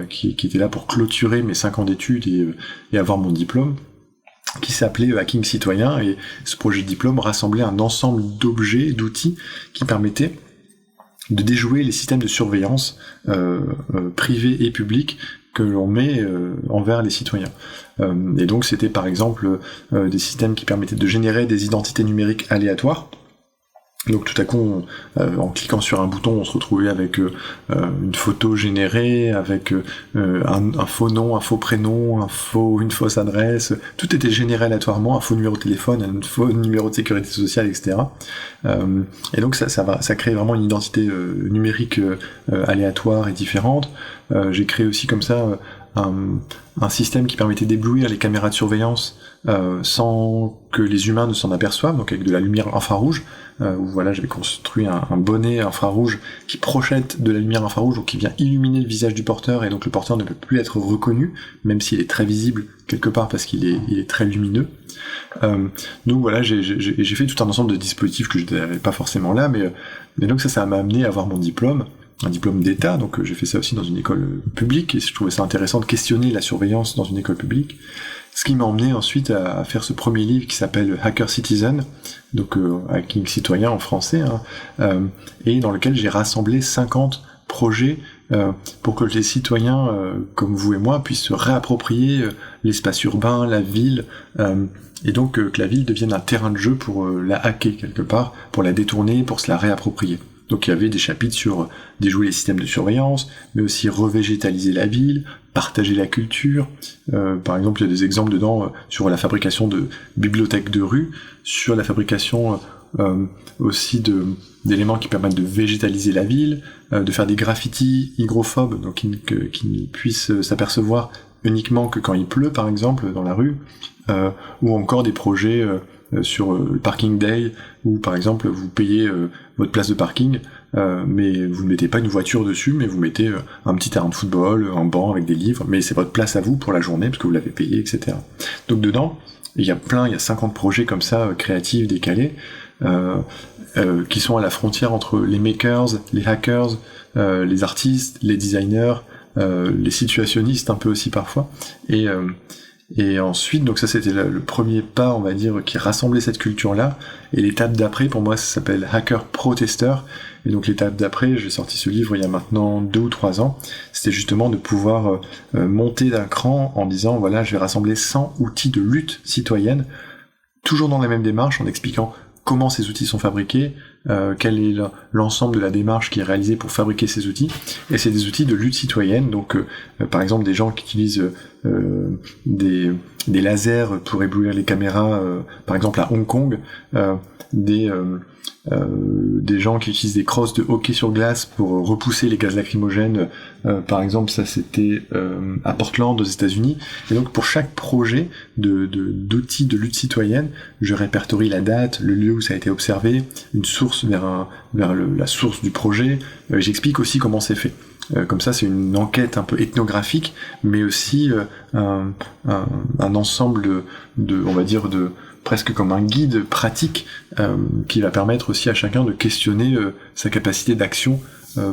qui était là pour clôturer mes 5 ans d'études et avoir mon diplôme, qui s'appelait Hacking Citoyen. Et ce projet de diplôme rassemblait un ensemble d'objets, d'outils qui permettaient de déjouer les systèmes de surveillance privés et publics que l'on met envers les citoyens. Et donc c'était par exemple des systèmes qui permettaient de générer des identités numériques aléatoires, Donc tout à coup, en cliquant sur un bouton, on se retrouvait avec une photo générée, avec un faux nom, un faux prénom, une fausse adresse. Tout était généré aléatoirement, un faux numéro de téléphone, un faux numéro de sécurité sociale, etc. Et donc ça crée vraiment une identité numérique aléatoire et différente. J'ai créé aussi comme ça un système qui permettait d'éblouir les caméras de surveillance sans que les humains ne s'en aperçoivent, donc avec de la lumière infrarouge, où voilà, j'avais construit un bonnet infrarouge qui projette de la lumière infrarouge, donc qui vient illuminer le visage du porteur, et donc le porteur ne peut plus être reconnu, même s'il est très visible quelque part parce qu'il est très lumineux. Donc voilà, j'ai fait tout un ensemble de dispositifs que je n'avais pas forcément là, mais donc ça m'a amené à avoir mon diplôme, un diplôme d'État, donc j'ai fait ça aussi dans une école publique, et je trouvais ça intéressant de questionner la surveillance dans une école publique. Ce qui m'a emmené ensuite à faire ce premier livre qui s'appelle Hacker Citizen, donc Hacking Citoyen en français, et dans lequel j'ai rassemblé 50 projets pour que les citoyens, comme vous et moi, puissent se réapproprier l'espace urbain, la ville, et donc que la ville devienne un terrain de jeu pour la hacker quelque part, pour la détourner, pour se la réapproprier. Donc il y avait des chapitres sur déjouer les systèmes de surveillance, mais aussi revégétaliser la ville, partager la culture. Par exemple, il y a des exemples dedans sur la fabrication de bibliothèques de rue, sur la fabrication aussi d'éléments qui permettent de végétaliser la ville, de faire des graffitis hygrophobes, donc qui ne puissent s'apercevoir uniquement que quand il pleut, par exemple, dans la rue, ou encore des projets sur le parking day, où par exemple vous payez votre place de parking, mais vous ne mettez pas une voiture dessus, mais vous mettez un petit terrain de football, un banc avec des livres, mais c'est votre place à vous pour la journée, parce que vous l'avez payé, etc. Donc dedans, il y a 50 projets comme ça, créatifs, décalés, qui sont à la frontière entre les makers, les hackers, les artistes, les designers, les situationnistes un peu aussi parfois, et ensuite, donc ça c'était le premier pas, on va dire, qui rassemblait cette culture-là, et l'étape d'après, pour moi, ça s'appelle Hacker Protesteur, et donc l'étape d'après, j'ai sorti ce livre il y a maintenant 2 ou 3 ans, c'était justement de pouvoir monter d'un cran en disant, voilà, je vais rassembler 100 outils de lutte citoyenne, toujours dans la même démarche, en expliquant comment ces outils sont fabriqués, quel est l'ensemble de la démarche qui est réalisée pour fabriquer ces outils, et c'est des outils de lutte citoyenne, donc par exemple des gens qui utilisent des lasers pour éblouir les caméras, par exemple à Hong Kong, des gens qui utilisent des crosses de hockey sur glace pour repousser les gaz lacrymogènes, par exemple ça c'était à Portland aux États-Unis, et donc pour chaque projet d'outils de lutte citoyenne, je répertorie la date, le lieu où ça a été observé, une source vers la source du projet, j'explique aussi comment c'est fait. Comme ça, c'est une enquête un peu ethnographique, mais aussi un ensemble on va dire, presque comme un guide pratique qui va permettre aussi à chacun de questionner sa capacité d'action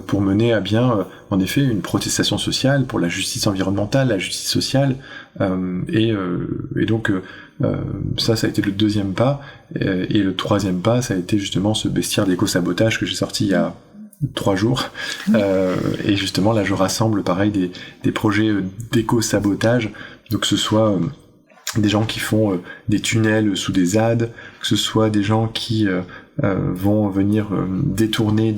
pour mener à bien, en effet, une protestation sociale pour la justice environnementale, la justice sociale, et donc ça a été le deuxième pas, et le troisième pas, ça a été justement ce bestiaire d'éco-sabotage que j'ai sorti il y a 3 jours, et justement là je rassemble pareil des projets d'éco-sabotage, donc que ce soit des gens qui font des tunnels sous des ZAD, que ce soit des gens qui vont venir détourner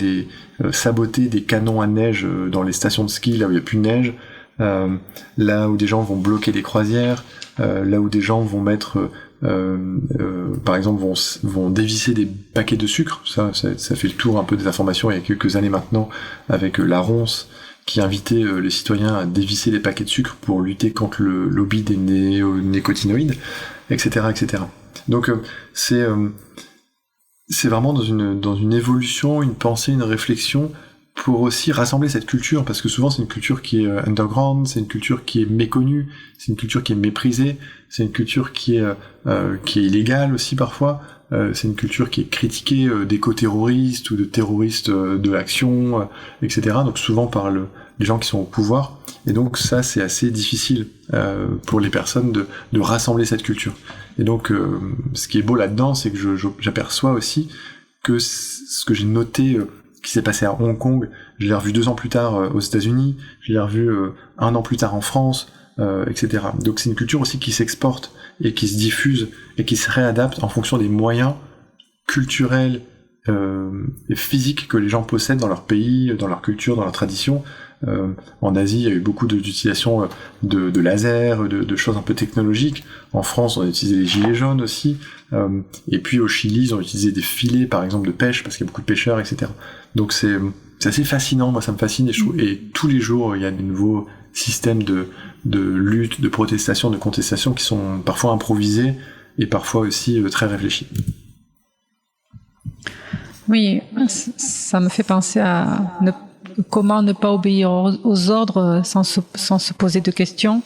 saboter des canons à neige dans les stations de ski là où il n'y a plus de neige, là où des gens vont bloquer des croisières, là où des gens vont mettre par exemple vont dévisser des paquets de sucre, ça fait le tour un peu des informations il y a quelques années maintenant, avec la Ronce qui invitait les citoyens à dévisser des paquets de sucre pour lutter contre le lobby des néonicotinoïdes, etc. Donc c'est vraiment dans une évolution, une pensée, une réflexion pour aussi rassembler cette culture, parce que souvent c'est une culture qui est underground, c'est une culture qui est méconnue, c'est une culture qui est méprisée, c'est une culture qui est illégale aussi parfois, c'est une culture qui est critiquée d'éco-terroristes ou de terroristes de l'action, etc. Donc souvent par les gens qui sont au pouvoir, et donc ça c'est assez difficile pour les personnes de rassembler cette culture. Et donc ce qui est beau là-dedans, c'est que j'aperçois aussi que ce que j'ai noté qui s'est passé à Hong Kong, je l'ai revu 2 ans plus tard aux États-Unis, je l'ai revu 1 an plus tard en France, etc. Donc c'est une culture aussi qui s'exporte et qui se diffuse et qui se réadapte en fonction des moyens culturels physique que les gens possèdent dans leur pays, dans leur culture, dans leur tradition. En Asie, il y a eu beaucoup d'utilisation de lasers, de choses un peu technologiques. En France, on a utilisé les gilets jaunes aussi. Et puis au Chili, ils ont utilisé des filets, par exemple, de pêche, parce qu'il y a beaucoup de pêcheurs, etc. Donc c'est assez fascinant, moi ça me fascine, et tous les jours, il y a des nouveaux systèmes de lutte, de protestation, de contestation qui sont parfois improvisés et parfois aussi très réfléchis. Oui, ça me fait penser à comment ne pas obéir aux ordres sans se poser de questions.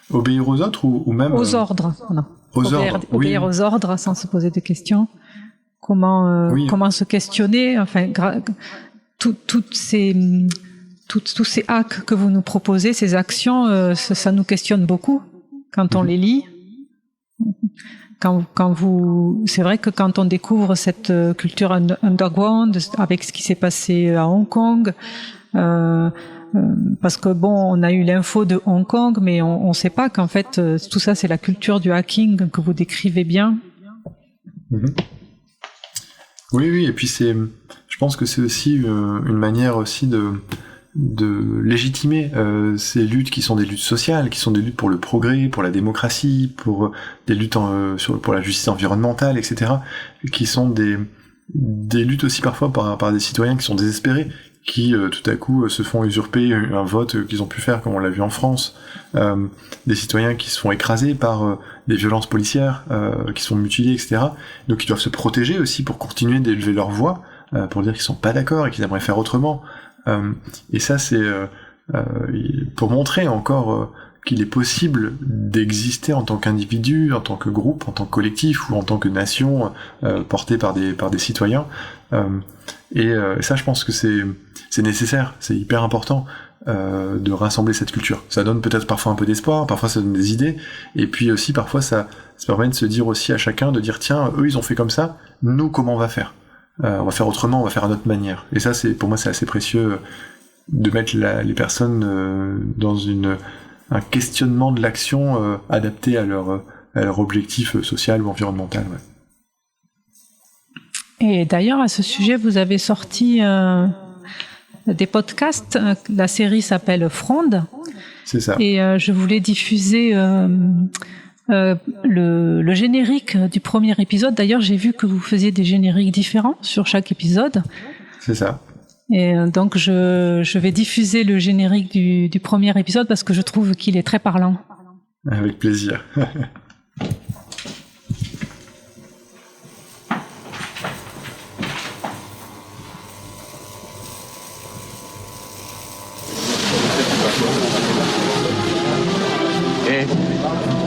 Obéir aux autres ou même... Aux ordres, non. Obéir oui. aux ordres sans se poser de questions. Comment se questionner, enfin, tous ces hacks que vous nous proposez, ces actions, ça nous questionne beaucoup quand on les lit. C'est vrai que quand on découvre cette culture underground avec ce qui s'est passé à Hong Kong, parce que on a eu l'info de Hong Kong, mais on sait pas qu'en fait tout ça c'est la culture du hacking que vous décrivez bien. Oui, et puis je pense que c'est aussi une manière aussi de légitimer ces luttes qui sont des luttes sociales, qui sont des luttes pour le progrès, pour la démocratie, pour des luttes pour la justice environnementale, etc., qui sont des luttes aussi parfois par des citoyens qui sont désespérés, qui tout à coup se font usurper un vote qu'ils ont pu faire, comme on l'a vu en France, des citoyens qui se font écraser par des violences policières, qui sont mutilés, etc. Donc ils doivent se protéger aussi pour continuer d'élever leur voix, pour dire qu'ils sont pas d'accord et qu'ils aimeraient faire autrement. Et ça, c'est pour montrer encore qu'il est possible d'exister en tant qu'individu, en tant que groupe, en tant que collectif ou en tant que nation portée par des citoyens. Et ça, je pense que c'est nécessaire, c'est hyper important de rassembler cette culture. Ça donne peut-être parfois un peu d'espoir, parfois ça donne des idées, et puis aussi parfois ça permet de se dire aussi à chacun, de dire tiens, eux ils ont fait comme ça, nous comment on va faire ? On va faire autrement, on va faire à notre manière. Et ça, pour moi, c'est assez précieux de mettre les personnes dans un questionnement de l'action adapté à leur objectif social ou environnemental. Ouais. Et d'ailleurs, à ce sujet, vous avez sorti des podcasts. La série s'appelle Fronde. C'est ça. Et je voulais diffuser le générique du premier épisode. D'ailleurs, j'ai vu que vous faisiez des génériques différents sur chaque épisode. C'est ça. Et donc, je vais diffuser le générique du premier épisode parce que je trouve qu'il est très parlant. Avec plaisir.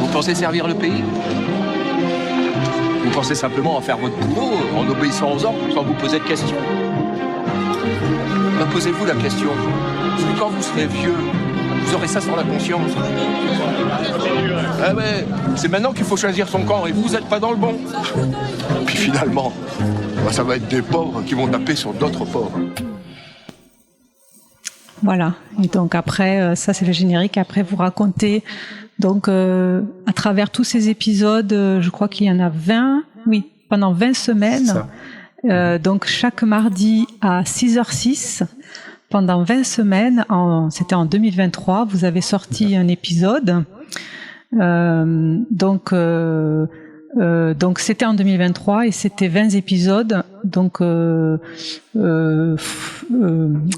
Vous pensez servir le pays? Vous pensez simplement en faire votre boulot en obéissant aux ordres sans vous poser de questions? Ben, posez-vous la question. Parce que quand vous serez vieux, vous aurez ça sur la conscience. Ah ouais, c'est maintenant qu'il faut choisir son camp et vous n'êtes pas dans le bon. Puis finalement, ben, ça va être des pauvres qui vont taper sur d'autres pauvres. Voilà. Et donc après, ça c'est le générique. Après, vous racontez donc à travers tous ces épisodes, je crois qu'il y en a 20. Oui, pendant 20 semaines. Donc chaque mardi à 6h06, pendant 20 semaines, c'était en 2023, vous avez sorti un épisode. Donc c'était en 2023 et c'était 20 épisodes. Donc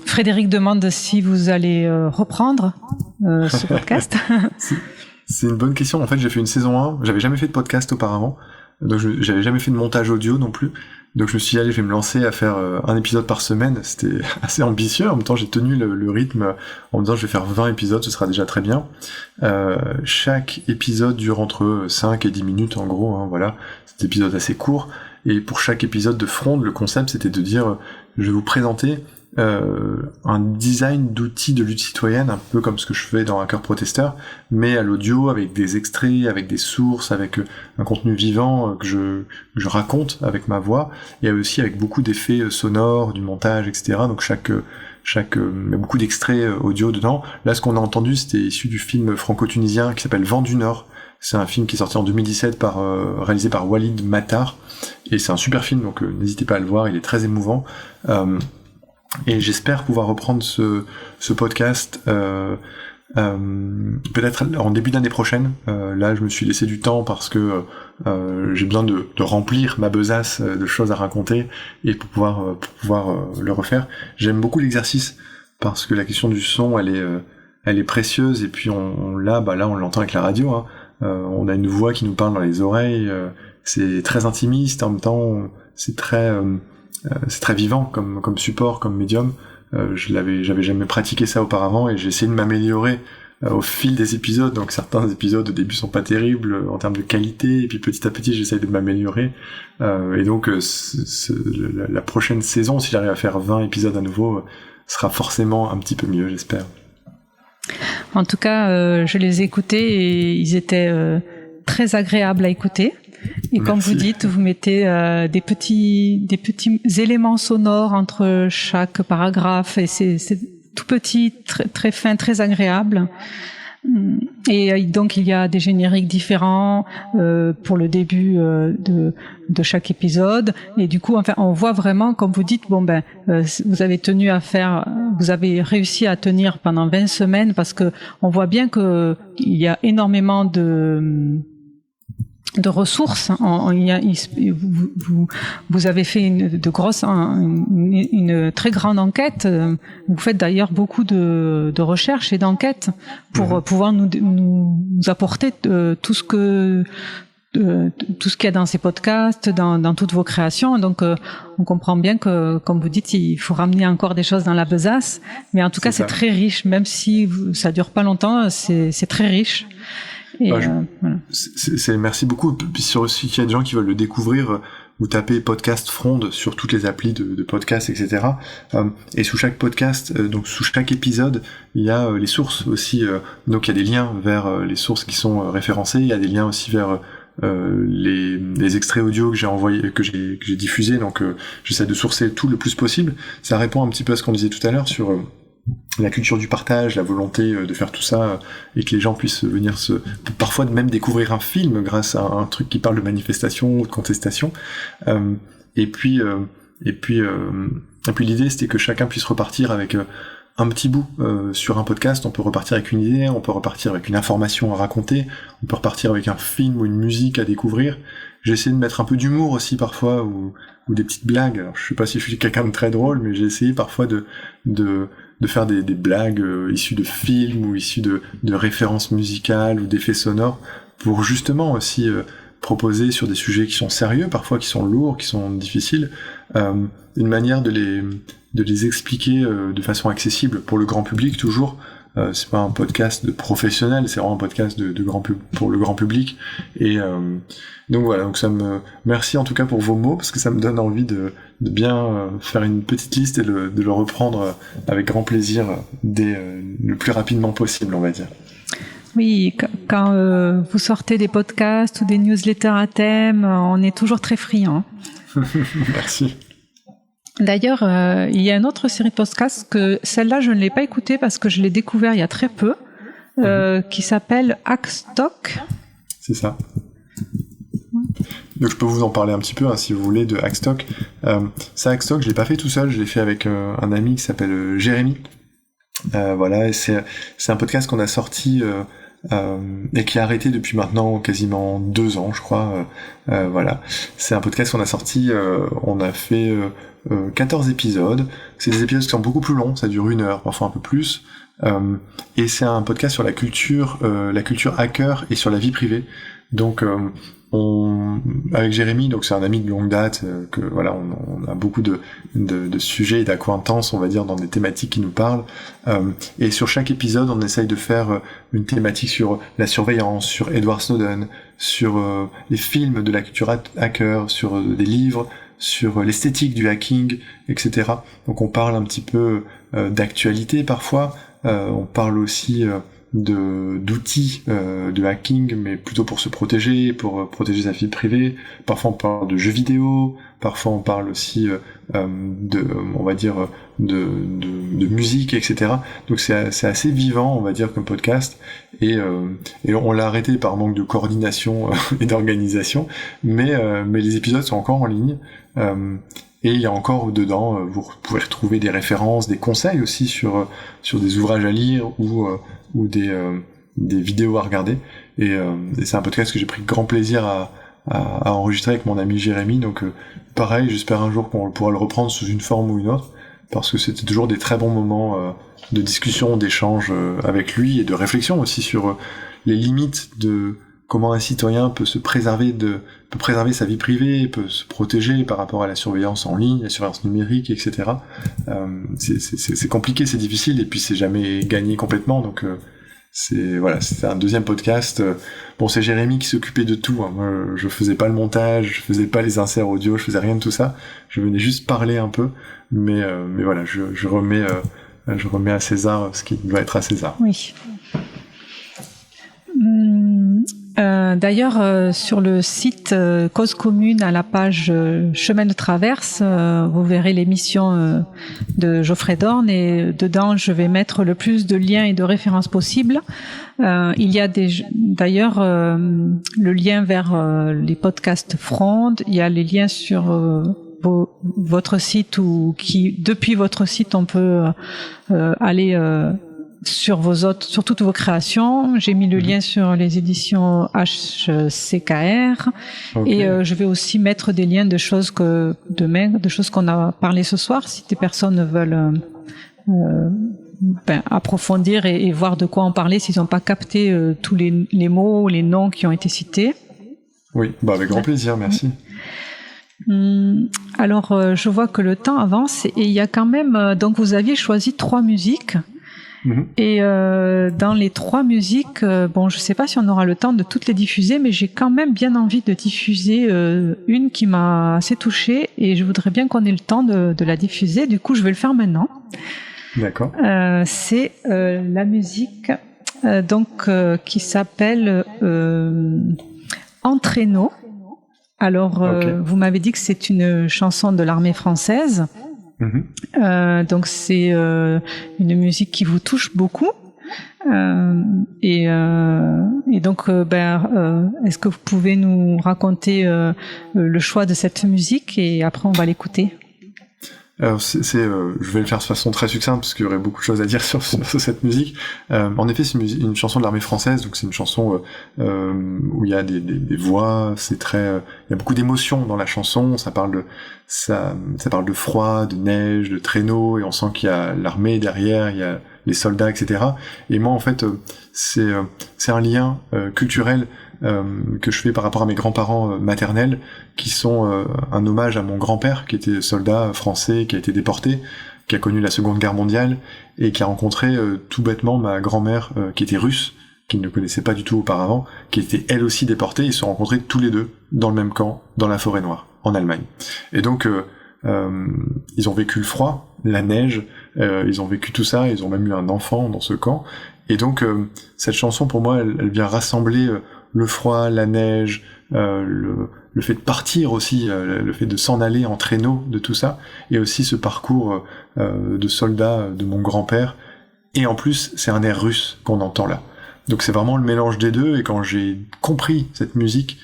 Frédéric demande si vous allez reprendre ce podcast. C'est une bonne question. En fait, j'ai fait une saison 1. J'avais jamais fait de podcast auparavant. Donc j'avais jamais fait de montage audio non plus. Donc je me suis dit, allez, je vais me lancer à faire un épisode par semaine. C'était assez ambitieux. En même temps, j'ai tenu le rythme en me disant, je vais faire 20 épisodes, ce sera déjà très bien. Chaque épisode dure entre 5 et 10 minutes, en gros. Hein, voilà. C'est un épisode assez court. Et pour chaque épisode de Fronde, le concept, c'était de dire, je vais vous présenter un design d'outils de lutte citoyenne, un peu comme ce que je fais dans Hacker Protesteur, mais à l'audio, avec des extraits, avec des sources, avec un contenu vivant que je raconte avec ma voix, et aussi avec beaucoup d'effets sonores, du montage, etc. Donc beaucoup d'extraits audio dedans. Là, ce qu'on a entendu, c'était issu du film franco-tunisien qui s'appelle Vent du Nord, C'est un film qui est sorti en 2017 réalisé par Walid Mattar, et c'est un super film, donc n'hésitez pas à le voir, il est très émouvant. Et j'espère pouvoir reprendre ce podcast peut-être en début d'année prochaine. Là, je me suis laissé du temps parce que j'ai besoin de remplir ma besace de choses à raconter, et pour pouvoir le refaire. J'aime beaucoup l'exercice parce que la question du son, elle est précieuse, et puis là on l'entend avec la radio, hein. On a une voix qui nous parle dans les oreilles, c'est très intimiste, en même temps c'est très vivant comme support, comme médium. J'avais jamais pratiqué ça auparavant, et j'ai essayé de m'améliorer au fil des épisodes. Donc certains épisodes au début sont pas terribles en termes de qualité, et puis petit à petit j'essaye de m'améliorer, et donc la prochaine saison, si j'arrive à faire 20 épisodes à nouveau, sera forcément un petit peu mieux, j'espère. En tout cas, je les ai écoutés et ils étaient très agréables à écouter. Et comme Merci. vous dites, vous mettez des petits éléments sonores entre chaque paragraphe, et c'est tout petit, très, très fin, très agréable. Et donc il y a des génériques différents pour le début de chaque épisode, et du coup, enfin, on voit vraiment, comme vous dites, vous avez réussi à tenir pendant 20 semaines, parce que on voit bien que il y a énormément de ressources. Vous avez fait une très grande enquête. Vous faites d'ailleurs beaucoup de recherches et d'enquêtes pour pouvoir nous apporter tout ce qu'il y a dans ces podcasts, dans toutes vos créations. Donc, on comprend bien que, comme vous dites, il faut ramener encore des choses dans la besace. Mais en tout cas, c'est très riche. Même si ça dure pas longtemps, c'est très riche. Et voilà. Merci beaucoup. Puis s'il y a des gens qui veulent le découvrir, vous tapez podcast Fronde sur toutes les applis de podcasts, etc. Et sous chaque podcast, donc sous chaque épisode, il y a les sources aussi. Donc il y a des liens vers les sources qui sont référencées. Il y a des liens aussi vers les extraits audio que j'ai envoyés, que j'ai diffusés. Donc j'essaie de sourcer tout le plus possible. Ça répond un petit peu à ce qu'on disait tout à l'heure sur la culture du partage, la volonté de faire tout ça, et que les gens puissent venir parfois même découvrir un film grâce à un truc qui parle de manifestation ou de contestation. Et puis l'idée, c'était que chacun puisse repartir avec un petit bout sur un podcast. On peut repartir avec une idée, on peut repartir avec une information à raconter, on peut repartir avec un film ou une musique à découvrir. J'ai essayé de mettre un peu d'humour aussi parfois, ou des petites blagues. Alors, je sais pas si je suis quelqu'un de très drôle, mais j'ai essayé parfois de faire des blagues issues de films ou issues de références musicales ou d'effets sonores, pour justement aussi proposer sur des sujets qui sont sérieux, parfois qui sont lourds, qui sont difficiles, une manière de les expliquer de façon accessible pour le grand public toujours. C'est pas un podcast de professionnel, c'est vraiment un podcast pour le grand public. Et donc voilà, donc merci en tout cas pour vos mots, parce que ça me donne envie de bien faire une petite liste et de le reprendre avec grand plaisir le plus rapidement possible, on va dire. Oui, quand vous sortez des podcasts ou des newsletters à thème, on est toujours très friand. Merci. D'ailleurs, il y a une autre série de podcasts que celle-là, je ne l'ai pas écoutée parce que je l'ai découvert il y a très peu, qui s'appelle Hackstock. C'est ça. Donc je peux vous en parler un petit peu, si vous voulez, de Hackstock. Ça, Hackstock, je l'ai pas fait tout seul, je l'ai fait avec un ami qui s'appelle Jérémy. Voilà, et c'est un podcast qu'on a sorti et qui a arrêté depuis maintenant quasiment 2 ans, je crois. Voilà, c'est un podcast qu'on a sorti, on a fait 14 épisodes. C'est des épisodes qui sont beaucoup plus longs, ça dure 1 heure, parfois un peu plus. Et c'est un podcast sur la culture hacker et sur la vie privée. Donc avec Jérémy, donc c'est un ami de longue date, que voilà, on a beaucoup de sujets et d'acquaintances, on va dire, dans des thématiques qui nous parlent. Et sur chaque épisode, on essaye de faire une thématique sur la surveillance, sur Edward Snowden, sur les films de la culture hacker, sur des livres, sur l'esthétique du hacking, etc. Donc on parle un petit peu d'actualité parfois. On parle aussi d'outils de hacking, mais plutôt pour se protéger, pour protéger sa vie privée. Parfois on parle de jeux vidéo, parfois on parle aussi on va dire de musique, etc. Donc c'est assez vivant, on va dire, comme podcast, et on l'a arrêté par manque de coordination et d'organisation, mais les épisodes sont encore en ligne. Et il y a encore dedans, vous pouvez retrouver des références, des conseils aussi sur des ouvrages à lire ou des vidéos à regarder. Et c'est un podcast que j'ai pris grand plaisir à enregistrer avec mon ami Jérémy. Donc pareil, j'espère un jour qu'on pourra le reprendre sous une forme ou une autre, parce que c'était toujours des très bons moments de discussion, d'échange avec lui, et de réflexion aussi sur les limites de comment un citoyen peut préserver sa vie privée, peut se protéger par rapport à la surveillance en ligne, la surveillance numérique, etc. C'est compliqué, c'est difficile, et puis c'est jamais gagné complètement, donc c'est un deuxième podcast. Bon, c'est Jérémy qui s'occupait de tout, hein. Moi, je faisais pas le montage, je faisais pas les inserts audio, je faisais rien de tout ça. Je venais juste parler un peu, mais voilà, je remets à César ce qui doit être à César. Oui. D'ailleurs, sur le site Cause Commune, à la page Chemin de Traverse, vous verrez l'émission de Geoffrey Dorn, et dedans je vais mettre le plus de liens et de références possibles. Il y a d'ailleurs le lien vers les podcasts Fronde, il y a les liens sur votre site, depuis votre site on peut aller sur toutes vos créations. J'ai mis le lien sur les éditions HCKR. Okay. Et je vais aussi mettre des liens de choses qu'on a parlé ce soir, si des personnes veulent approfondir et voir de quoi on parlait, s'ils n'ont pas capté tous les mots, les noms qui ont été cités. Oui, avec grand plaisir, merci. Alors, je vois que le temps avance, et il y a quand même, donc vous aviez choisi 3 musiques. Et dans les 3 musiques, je sais pas si on aura le temps de toutes les diffuser, mais j'ai quand même bien envie de diffuser une qui m'a assez touchée, et je voudrais bien qu'on ait le temps de la diffuser. Du coup, je vais le faire maintenant. D'accord. C'est la musique qui s'appelle Entraîneau. Alors, vous m'avez dit que c'est une chanson de l'armée française. Donc c'est une musique qui vous touche beaucoup, et donc est-ce que vous pouvez nous raconter le choix de cette musique, et après on va l'écouter? Alors je vais le faire de façon très succincte parce qu'il y aurait beaucoup de choses à dire sur cette musique. En effet, c'est une chanson de l'armée française, donc c'est une chanson où il y a des voix, c'est très, il y a beaucoup d'émotions dans la chanson. Ça parle de froid, de neige, de traîneau, et on sent qu'il y a l'armée derrière, il y a les soldats, etc. Et moi, en fait, c'est un lien culturel que je fais par rapport à mes grands-parents maternels, qui sont un hommage à mon grand-père, qui était soldat français, qui a été déporté, qui a connu la Seconde Guerre mondiale, et qui a rencontré tout bêtement ma grand-mère, qui était russe, qu'il ne connaissait pas du tout auparavant, qui était elle aussi déportée. Ils se sont rencontrés tous les deux dans le même camp, dans la forêt noire, en Allemagne. Et donc, ils ont vécu le froid, la neige, ils ont vécu tout ça, ils ont même eu un enfant dans ce camp. Et donc, cette chanson, pour moi, elle vient rassembler le froid, la neige, le fait de partir aussi, le fait de s'en aller en traîneau, de tout ça, et aussi ce parcours de soldat de mon grand-père. Et en plus, c'est un air russe qu'on entend là. Donc c'est vraiment le mélange des deux, et quand j'ai compris cette musique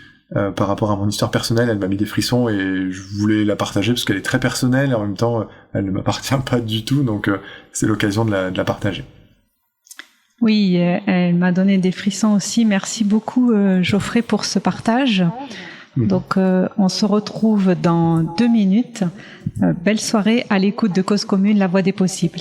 par rapport à mon histoire personnelle, elle m'a mis des frissons, et je voulais la partager parce qu'elle est très personnelle, et en même temps, elle ne m'appartient pas du tout, donc c'est l'occasion de la partager. Oui, elle m'a donné des frissons aussi. Merci beaucoup, Geoffrey, pour ce partage. Donc, on se retrouve dans 2 minutes. Belle soirée à l'écoute de Cause Commune, la voix des possibles.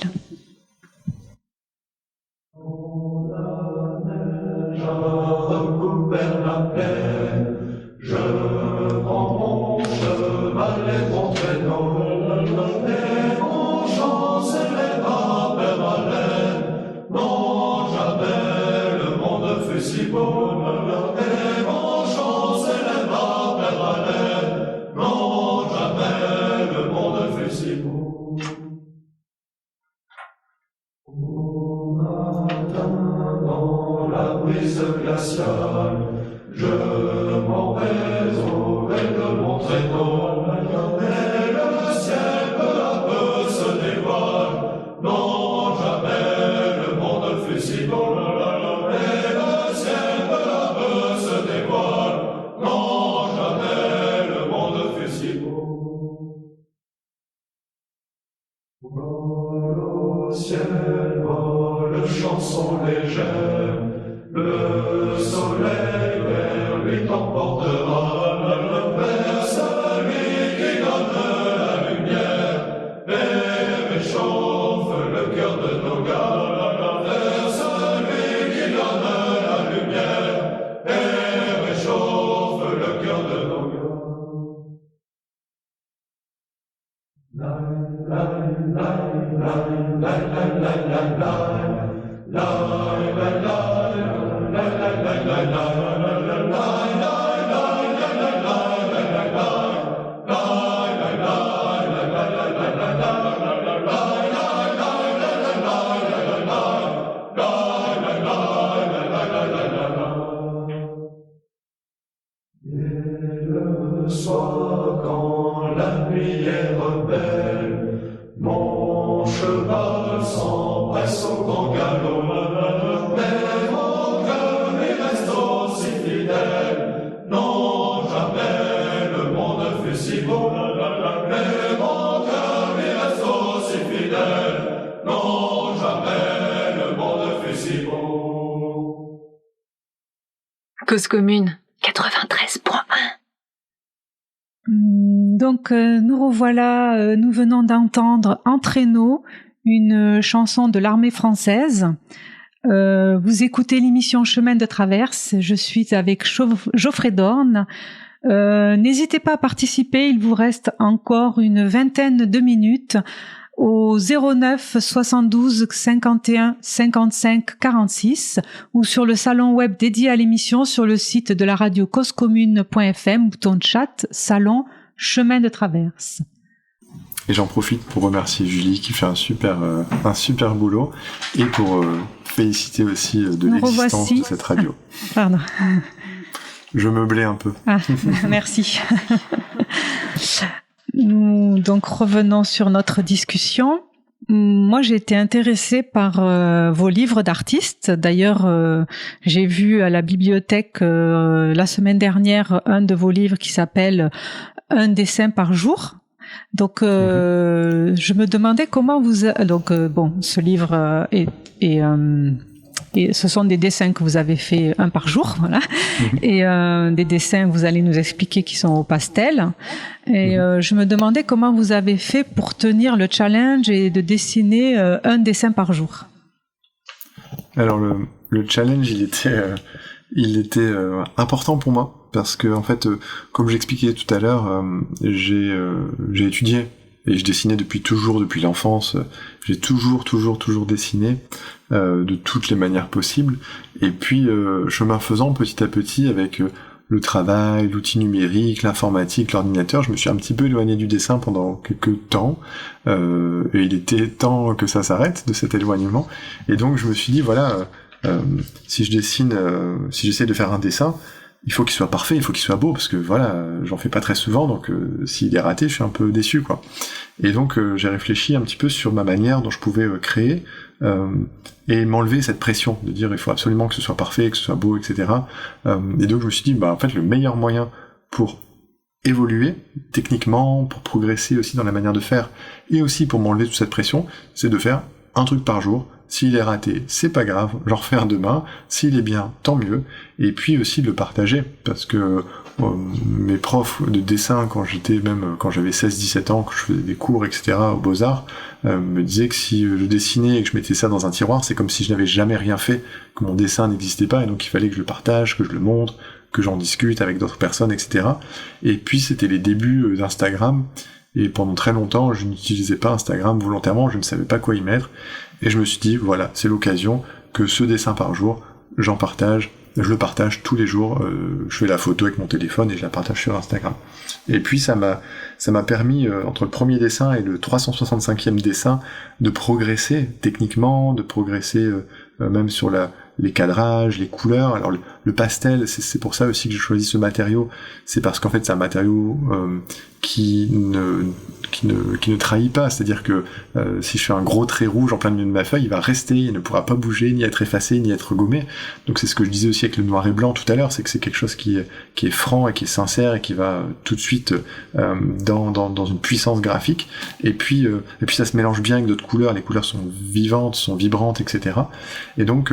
lui t'emportera vers celui qui donne la lumière et réchauffe le cœur de nos gars, vers celui qui donne la lumière et réchauffe le cœur de nos gars. Le soir quand la nuit est rebelle, mon cheval s'empresse au grand galop, mais mon cœur lui reste aussi fidèle. Non, jamais le monde fut si beau, mais mon cœur lui reste aussi fidèle. Non, jamais le monde fut si beau. Cause commune 93.1. Donc nous revoilà, nous venons d'entendre Entraîneau, une chanson de l'armée française. Vous écoutez l'émission Chemin de Traverse, je suis avec Geoffrey Dorn. N'hésitez pas à participer, il vous reste encore une vingtaine de minutes au 09 72 51 55 46 ou sur le salon web dédié à l'émission sur le site de la radio causecommune.fm, bouton de chat, salon Chemin de Traverse. Et j'en profite pour remercier Julie qui fait un super boulot et pour féliciter aussi de l'existence de cette radio. Pardon. Je me blais un peu. Ah, merci. Nous donc revenons sur notre discussion. Moi, j'ai été intéressée par vos livres d'artistes. D'ailleurs, j'ai vu à la bibliothèque la semaine dernière un de vos livres qui s'appelle « Un dessin par jour ». Donc, je me demandais comment vous... ce livre et ce sont des dessins que vous avez fait un par jour, voilà. Et des dessins, vous allez nous expliquer, qui sont au pastel. Et je me demandais comment vous avez fait pour tenir le challenge et de dessiner un dessin par jour. Alors le challenge, il était important pour moi parce que en fait, comme j'expliquais tout à l'heure, j'ai étudié et je dessinais depuis l'enfance. J'ai toujours dessiné de toutes les manières possibles. Et puis, chemin faisant, petit à petit, avec le travail, l'outil numérique, l'informatique, l'ordinateur, je me suis un petit peu éloigné du dessin pendant quelques temps. Et il était temps que ça s'arrête de cet éloignement. Et donc, je me suis dit, voilà, si j'essaie de faire un dessin, il faut qu'il soit parfait, il faut qu'il soit beau, parce que voilà, j'en fais pas très souvent, donc s'il est raté, je suis un peu déçu, quoi. Et donc j'ai réfléchi un petit peu sur ma manière dont je pouvais créer et m'enlever cette pression de dire il faut absolument que ce soit parfait, que ce soit beau, etc. Et donc je me suis dit en fait le meilleur moyen pour évoluer techniquement, pour progresser aussi dans la manière de faire, et aussi pour m'enlever toute cette pression, c'est de faire un truc par jour. S'il est raté, c'est pas grave, j'en refais un demain. S'il est bien, tant mieux. Et puis aussi de le partager, parce que mes profs de dessin, quand j'avais 16-17 ans, que je faisais des cours, etc., aux Beaux-Arts, me disaient que si je dessinais et que je mettais ça dans un tiroir, c'est comme si je n'avais jamais rien fait, que mon dessin n'existait pas, et donc il fallait que je le partage, que je le montre, que j'en discute avec d'autres personnes, etc. Et puis c'était les débuts d'Instagram, et pendant très longtemps, je n'utilisais pas Instagram volontairement, je ne savais pas quoi y mettre, et je me suis dit, voilà, c'est l'occasion que ce dessin par jour, je le partage tous les jours, je fais la photo avec mon téléphone et je la partage sur Instagram. Et puis ça m'a permis, entre le premier dessin et le 365e dessin, de progresser techniquement, de progresser même sur les cadrages, les couleurs. Alors le pastel, c'est pour ça aussi que j'ai choisi ce matériau, c'est parce qu'en fait c'est un matériau qui ne trahit pas, c'est-à-dire que si je fais un gros trait rouge en plein milieu de ma feuille, il va rester, il ne pourra pas bouger, ni être effacé, ni être gommé. Donc c'est ce que je disais aussi avec le noir et blanc tout à l'heure, c'est que c'est quelque chose qui est franc et qui est sincère et qui va tout de suite dans une puissance graphique. Et puis ça se mélange bien avec d'autres couleurs, les couleurs sont vivantes, sont vibrantes, etc. Et donc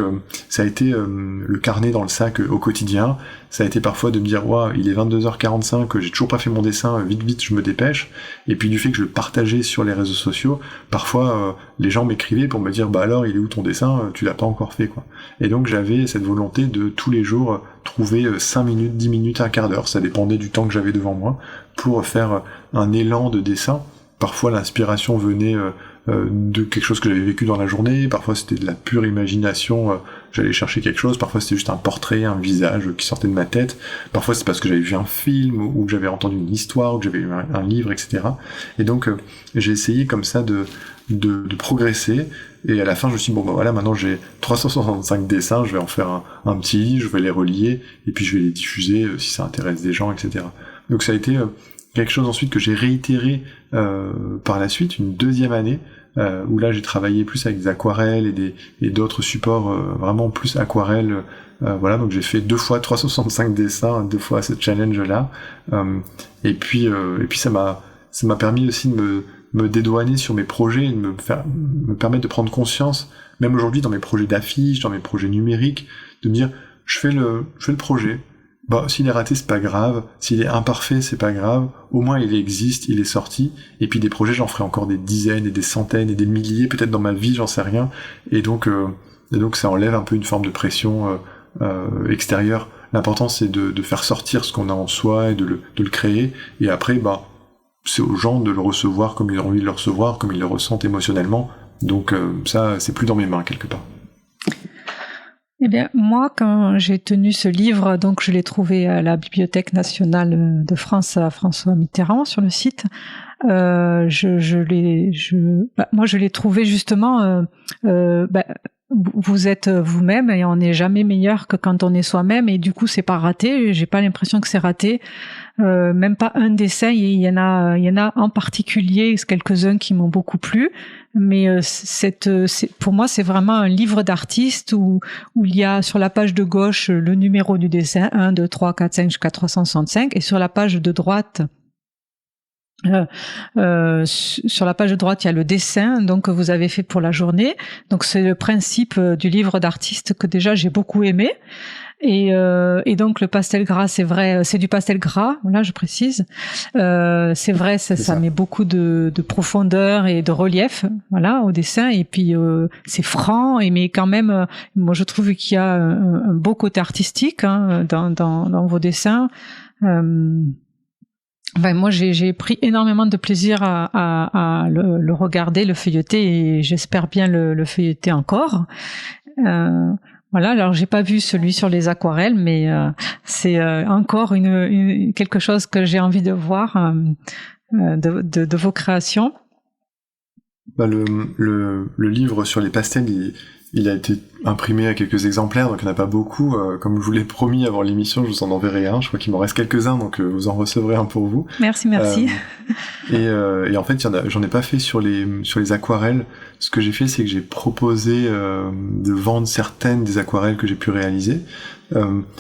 ça a été le carnet dans le sac qu'au quotidien, ça a été parfois de me dire, waouh, il est 22h45, j'ai toujours pas fait mon dessin, vite, je me dépêche. Et puis du fait que je le partageais sur les réseaux sociaux, parfois les gens m'écrivaient pour me dire, bah alors, il est où ton dessin, tu l'as pas encore fait, quoi. Et donc j'avais cette volonté de tous les jours trouver 5 minutes, 10 minutes, un quart d'heure, ça dépendait du temps que j'avais devant moi, pour faire un élan de dessin. Parfois l'inspiration venait de quelque chose que j'avais vécu dans la journée, parfois c'était de la pure imagination, j'allais chercher quelque chose, parfois c'était juste un portrait, un visage qui sortait de ma tête, parfois c'est parce que j'avais vu un film, ou que j'avais entendu une histoire, ou que j'avais lu un livre, etc. Et donc j'ai essayé comme ça de progresser, et à la fin je me suis dit, bon bah voilà, maintenant j'ai 365 dessins, je vais en faire un petit livre, je vais les relier, et puis je vais les diffuser si ça intéresse des gens, etc. Donc ça a été quelque chose ensuite que j'ai réitéré par la suite, une deuxième année, où là j'ai travaillé plus avec des aquarelles et d'autres supports vraiment plus aquarelles. Voilà, donc j'ai fait 2 fois 365 dessins, 2 fois ce challenge-là. Et puis ça m'a permis aussi de me dédouaner sur mes projets, de me permettre de prendre conscience, même aujourd'hui dans mes projets d'affiches, dans mes projets numériques, de me dire, je fais le projet. Bah, s'il est raté, c'est pas grave. S'il est imparfait, c'est pas grave. Au moins, il existe, il est sorti. Et puis, des projets, j'en ferai encore des dizaines et des centaines et des milliers, peut-être dans ma vie, j'en sais rien. Et donc, ça enlève un peu une forme de pression extérieure. L'important, c'est de faire sortir ce qu'on a en soi et de le créer. Et après, bah, c'est aux gens de le recevoir comme ils ont envie de le recevoir, comme ils le ressentent émotionnellement. Donc, ça, c'est plus dans mes mains, quelque part. Eh bien, moi, quand j'ai tenu ce livre, donc je l'ai trouvé à la Bibliothèque nationale de France à François Mitterrand sur le site. Moi, je l'ai trouvé justement. Vous êtes vous-même et on n'est jamais meilleur que quand on est soi-même, et du coup, c'est pas raté. J'ai pas l'impression que c'est raté. Même pas un dessin. Il y en a en particulier quelques-uns qui m'ont beaucoup plu. Mais pour moi, c'est vraiment un livre d'artiste où il y a sur la page de gauche le numéro du dessin 1, 2, 3, 4, 5 jusqu'à 365, et sur la page de droite sur la page de droite, il y a le dessin donc que vous avez fait pour la journée. Donc c'est le principe du livre d'artiste que déjà j'ai beaucoup aimé. Et donc le pastel gras, c'est vrai, c'est du pastel gras, là je précise. C'est vrai, ça met beaucoup de profondeur et de relief, voilà, au dessin. Et puis c'est franc, mais quand même, moi je trouve qu'il y a un beau côté artistique dans vos dessins. Moi, j'ai pris énormément de plaisir à le regarder, le feuilleter, et j'espère bien le feuilleter encore. Voilà, alors j'ai pas vu celui sur les aquarelles, mais c'est encore quelque chose que j'ai envie de voir de vos créations. Le livre sur les pastels, il a été imprimé à quelques exemplaires, donc il n'y en a pas beaucoup. Comme je vous l'ai promis avant l'émission, je vous en enverrai un. Je crois qu'il m'en reste quelques-uns, donc vous en recevrez un pour vous. Merci. Et en fait, j'en ai pas fait sur les aquarelles. Ce que j'ai fait, c'est que j'ai proposé de vendre certaines des aquarelles que j'ai pu réaliser.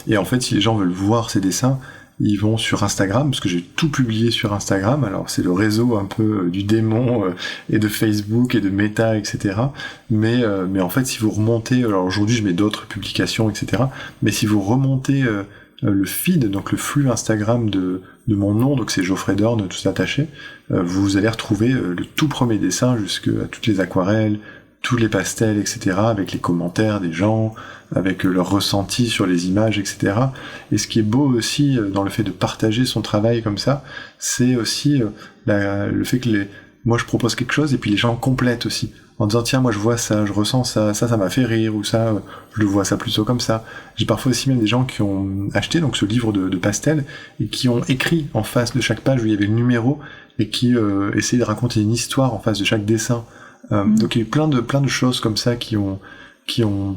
Et en fait, si les gens veulent voir ces dessins, ils vont sur Instagram, parce que j'ai tout publié sur Instagram. Alors c'est le réseau un peu du démon et de Facebook et de Meta, etc. Mais en fait, si vous remontez, alors aujourd'hui je mets d'autres publications, etc. Mais si vous remontez le feed, donc le flux Instagram de mon nom, donc c'est Geoffrey Dorn, tout attaché, vous allez retrouver le tout premier dessin jusqu'à toutes les aquarelles, tous les pastels, etc., avec les commentaires des gens, avec leur ressenti sur les images, etc. Et ce qui est beau aussi dans le fait de partager son travail comme ça, c'est aussi le fait que moi je propose quelque chose et puis les gens complètent aussi, en disant tiens moi je vois ça, je ressens ça, ça m'a fait rire, ou ça je le vois ça plutôt comme ça. J'ai parfois aussi même des gens qui ont acheté donc ce livre de pastels et qui ont écrit en face de chaque page où il y avait le numéro et qui essayaient de raconter une histoire en face de chaque dessin. Donc il y a eu plein de choses comme ça qui ont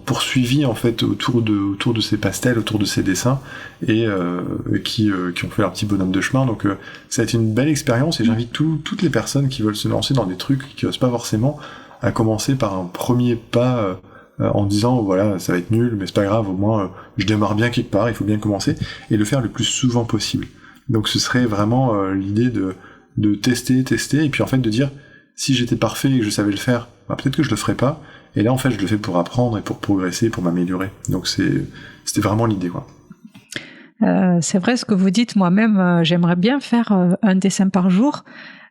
poursuivi en fait autour de ces pastels, autour de ces dessins, et qui ont fait leur petit bonhomme de chemin. Donc ça a été une belle expérience, et j'invite toutes les personnes qui veulent se lancer dans des trucs qui osent pas forcément, à commencer par un premier pas en disant voilà ça va être nul mais c'est pas grave, au moins je démarre bien quelque part, il faut bien commencer, et le faire le plus souvent possible. Donc ce serait vraiment l'idée de tester, et puis en fait de dire si j'étais parfait et que je savais le faire, bah, peut-être que je le ferais pas, Et là, en fait, je le fais pour apprendre et pour progresser, pour m'améliorer. Donc c'était vraiment l'idée, quoi. C'est vrai ce que vous dites. Moi-même, j'aimerais bien faire un dessin par jour,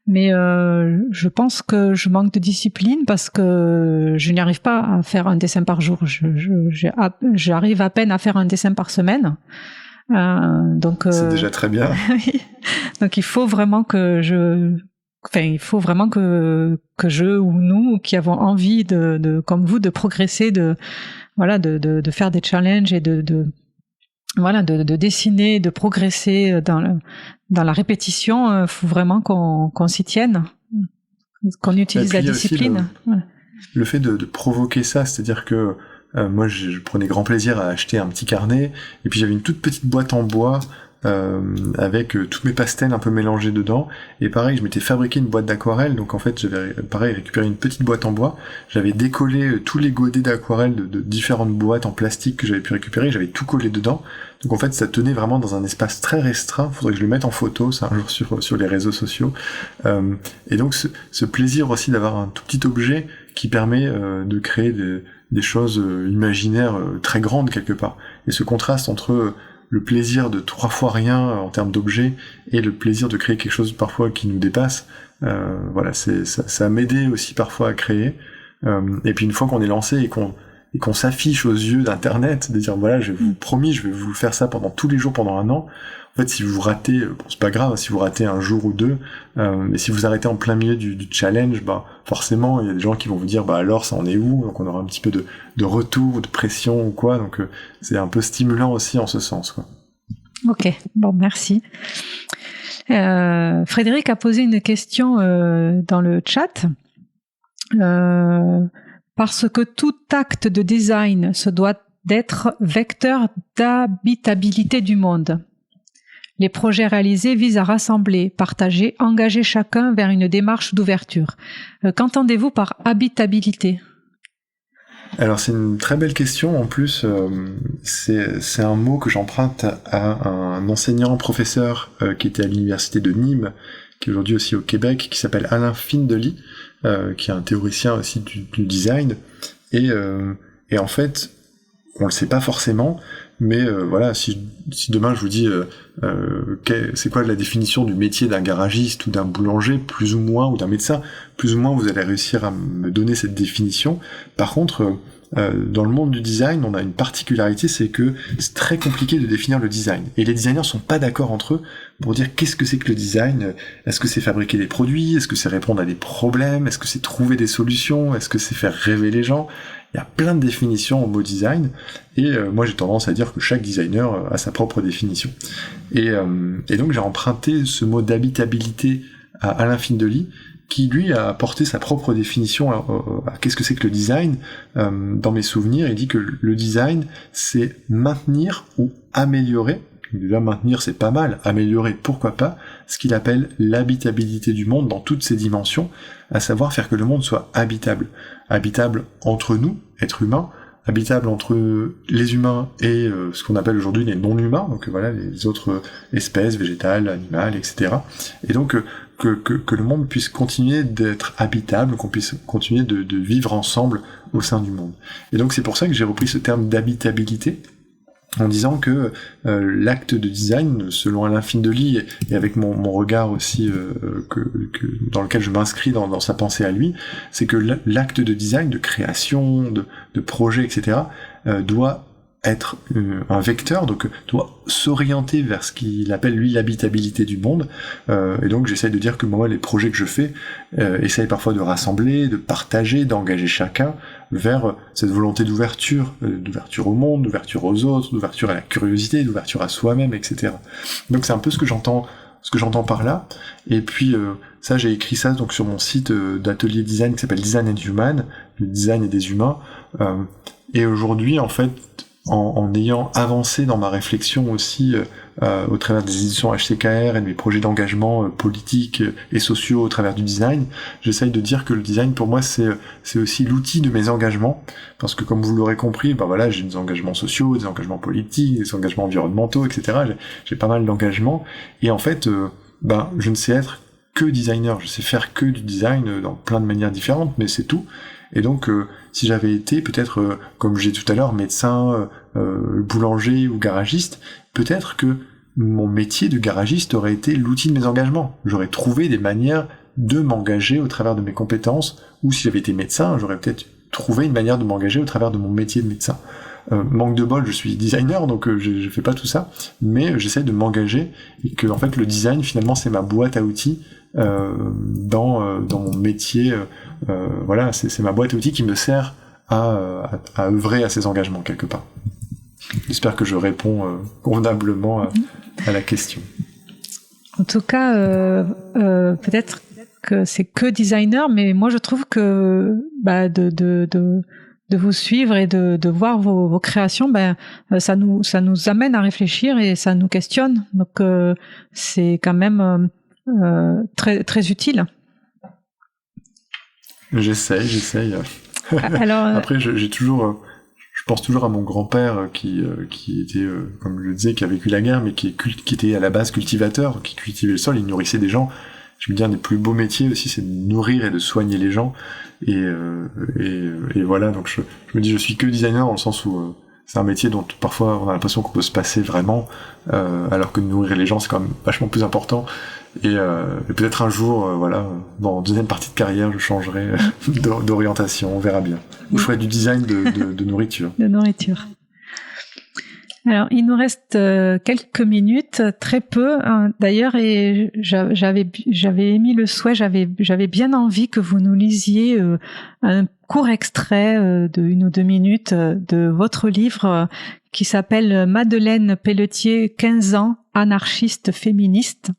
mais je pense que je manque de discipline parce que je n'y arrive pas à faire un dessin par jour. J'arrive à peine à faire un dessin par semaine. Donc c'est déjà très bien. Donc il faut vraiment que je ou nous qui avons envie de comme vous de progresser, de faire des challenges et de dessiner, de progresser dans la répétition. Faut vraiment qu'on s'y tienne, qu'on utilise la discipline. Le fait de provoquer ça, c'est-à-dire que moi, je prenais grand plaisir à acheter un petit carnet, et puis j'avais une toute petite boîte en bois avec tous mes pastels un peu mélangés dedans, et pareil, je m'étais fabriqué une boîte d'aquarelle, donc en fait, j'avais pareil récupéré une petite boîte en bois, j'avais décollé tous les godets d'aquarelle de différentes boîtes en plastique que j'avais pu récupérer, j'avais tout collé dedans, donc en fait, ça tenait vraiment dans un espace très restreint, faudrait que je le mette en photo, ça, un jour sur les réseaux sociaux, et donc ce plaisir aussi d'avoir un tout petit objet qui permet de créer des choses imaginaires très grandes quelque part. Et ce contraste entre le plaisir de 3 fois rien en termes d'objets et le plaisir de créer quelque chose parfois qui nous dépasse, ça m'aidait aussi parfois à créer. Et puis une fois qu'on est lancé et qu'on s'affiche aux yeux d'internet, de dire voilà, je vous promis, je vais vous faire ça pendant tous les jours pendant 1 an. En fait, si vous ratez, bon, c'est pas grave, si vous ratez un jour ou 2, mais si vous arrêtez en plein milieu du challenge, forcément, il y a des gens qui vont vous dire, alors, ça en est où? Donc on aura un petit peu de retour, de pression ou quoi, donc c'est un peu stimulant aussi en ce sens, quoi. Ok, bon, merci. Frédéric a posé une question dans le chat. Parce que tout acte de design se doit d'être vecteur d'habitabilité du monde. Les projets réalisés visent à rassembler, partager, engager chacun vers une démarche d'ouverture. Qu'entendez-vous par habitabilité ? Alors c'est une très belle question, en plus c'est un mot que j'emprunte à un enseignant-professeur qui était à l'université de Nîmes, qui est aujourd'hui aussi au Québec, qui s'appelle Alain Findely, qui est un théoricien aussi du design, et en fait, on le sait pas forcément, mais voilà, si demain je vous dis c'est quoi la définition du métier d'un garagiste ou d'un boulanger, plus ou moins, ou d'un médecin, plus ou moins vous allez réussir à me donner cette définition. Par contre, dans le monde du design, on a une particularité, c'est que c'est très compliqué de définir le design. Et les designers sont pas d'accord entre eux pour dire qu'est-ce que c'est que le design. Est-ce que c'est fabriquer des produits? Est-ce que c'est répondre à des problèmes? Est-ce que c'est trouver des solutions? Est-ce que c'est faire rêver les gens? Il y a plein de définitions au mot design, et moi j'ai tendance à dire que chaque designer a sa propre définition. Et donc j'ai emprunté ce mot d'habitabilité à Alain Findely, qui lui a apporté sa propre définition à qu'est-ce que c'est que le design. Dans mes souvenirs, il dit que le design, c'est maintenir ou améliorer. Déjà, maintenir, c'est pas mal. Améliorer, pourquoi pas. Ce qu'il appelle l'habitabilité du monde dans toutes ses dimensions, à savoir faire que le monde soit habitable. Habitable entre nous, êtres humains, habitable entre les humains et ce qu'on appelle aujourd'hui les non-humains, donc voilà, les autres espèces, végétales, animales, etc. Et donc, que le monde puisse continuer d'être habitable, qu'on puisse continuer de vivre ensemble au sein du monde. Et donc c'est pour ça que j'ai repris ce terme d'habitabilité, en disant que l'acte de design, selon Alain Findely, et avec mon regard aussi dans lequel je m'inscris dans sa pensée à lui, c'est que l'acte de design, de création, de projet, etc., doit être un vecteur, donc doit s'orienter vers ce qu'il appelle lui l'habitabilité du monde, et donc j'essaye de dire que moi les projets que je fais essayent parfois de rassembler, de partager, d'engager chacun vers cette volonté d'ouverture au monde, d'ouverture aux autres, d'ouverture à la curiosité, d'ouverture à soi-même, etc. Donc c'est un peu ce que j'entends par là. Et puis ça, j'ai écrit ça donc sur mon site d'atelier design qui s'appelle Design and Human, le design et des humains. Et aujourd'hui, en fait, en ayant avancé dans ma réflexion aussi au travers des éditions HCKR et de mes projets d'engagement politiques et sociaux au travers du design, j'essaye de dire que le design pour moi c'est aussi l'outil de mes engagements, parce que comme vous l'aurez compris, voilà, j'ai des engagements sociaux, des engagements politiques, des engagements environnementaux, etc. J'ai pas mal d'engagements, et en fait je ne sais être que designer, je sais faire que du design dans plein de manières différentes, mais c'est tout. Et donc, si j'avais été peut-être, comme j'ai dit tout à l'heure, médecin, boulanger ou garagiste, peut-être que mon métier de garagiste aurait été l'outil de mes engagements. J'aurais trouvé des manières de m'engager au travers de mes compétences, ou si j'avais été médecin, j'aurais peut-être trouvé une manière de m'engager au travers de mon métier de médecin. Manque de bol, je suis designer, donc je fais pas tout ça, mais j'essaie de m'engager, et que en fait le design finalement c'est ma boîte à outils dans mon métier. Voilà, c'est ma boîte à outils qui me sert à œuvrer à ces engagements quelque part. J'espère que je réponds convenablement à la question. En tout cas, peut-être que c'est que designer, mais moi je trouve que de vous suivre et de voir vos créations, ça nous amène à réfléchir et ça nous questionne. Donc c'est quand même très très utile. J'essaye. Alors, après, j'ai toujours, je pense toujours à mon grand-père qui était, comme je le disais, qui a vécu la guerre, mais qui était à la base cultivateur, qui cultivait le sol, il nourrissait des gens. Je me dis, un des plus beaux métiers aussi, c'est de nourrir et de soigner les gens. Et voilà, donc je me dis, je suis que designer dans le sens où c'est un métier dont parfois on a l'impression qu'on peut se passer vraiment, alors que nourrir les gens, c'est quand même vachement plus important. Et peut-être un jour, voilà, dans la deuxième partie de carrière, je changerai d'orientation, on verra bien. Ou je ferai du design de nourriture. De nourriture. Alors, il nous reste quelques minutes, très peu d'ailleurs, et j'avais émis le souhait, j'avais bien envie que vous nous lisiez un court extrait de 1 ou 2 minutes de votre livre qui s'appelle Madeleine Pelletier, 15 ans, anarchiste féministe.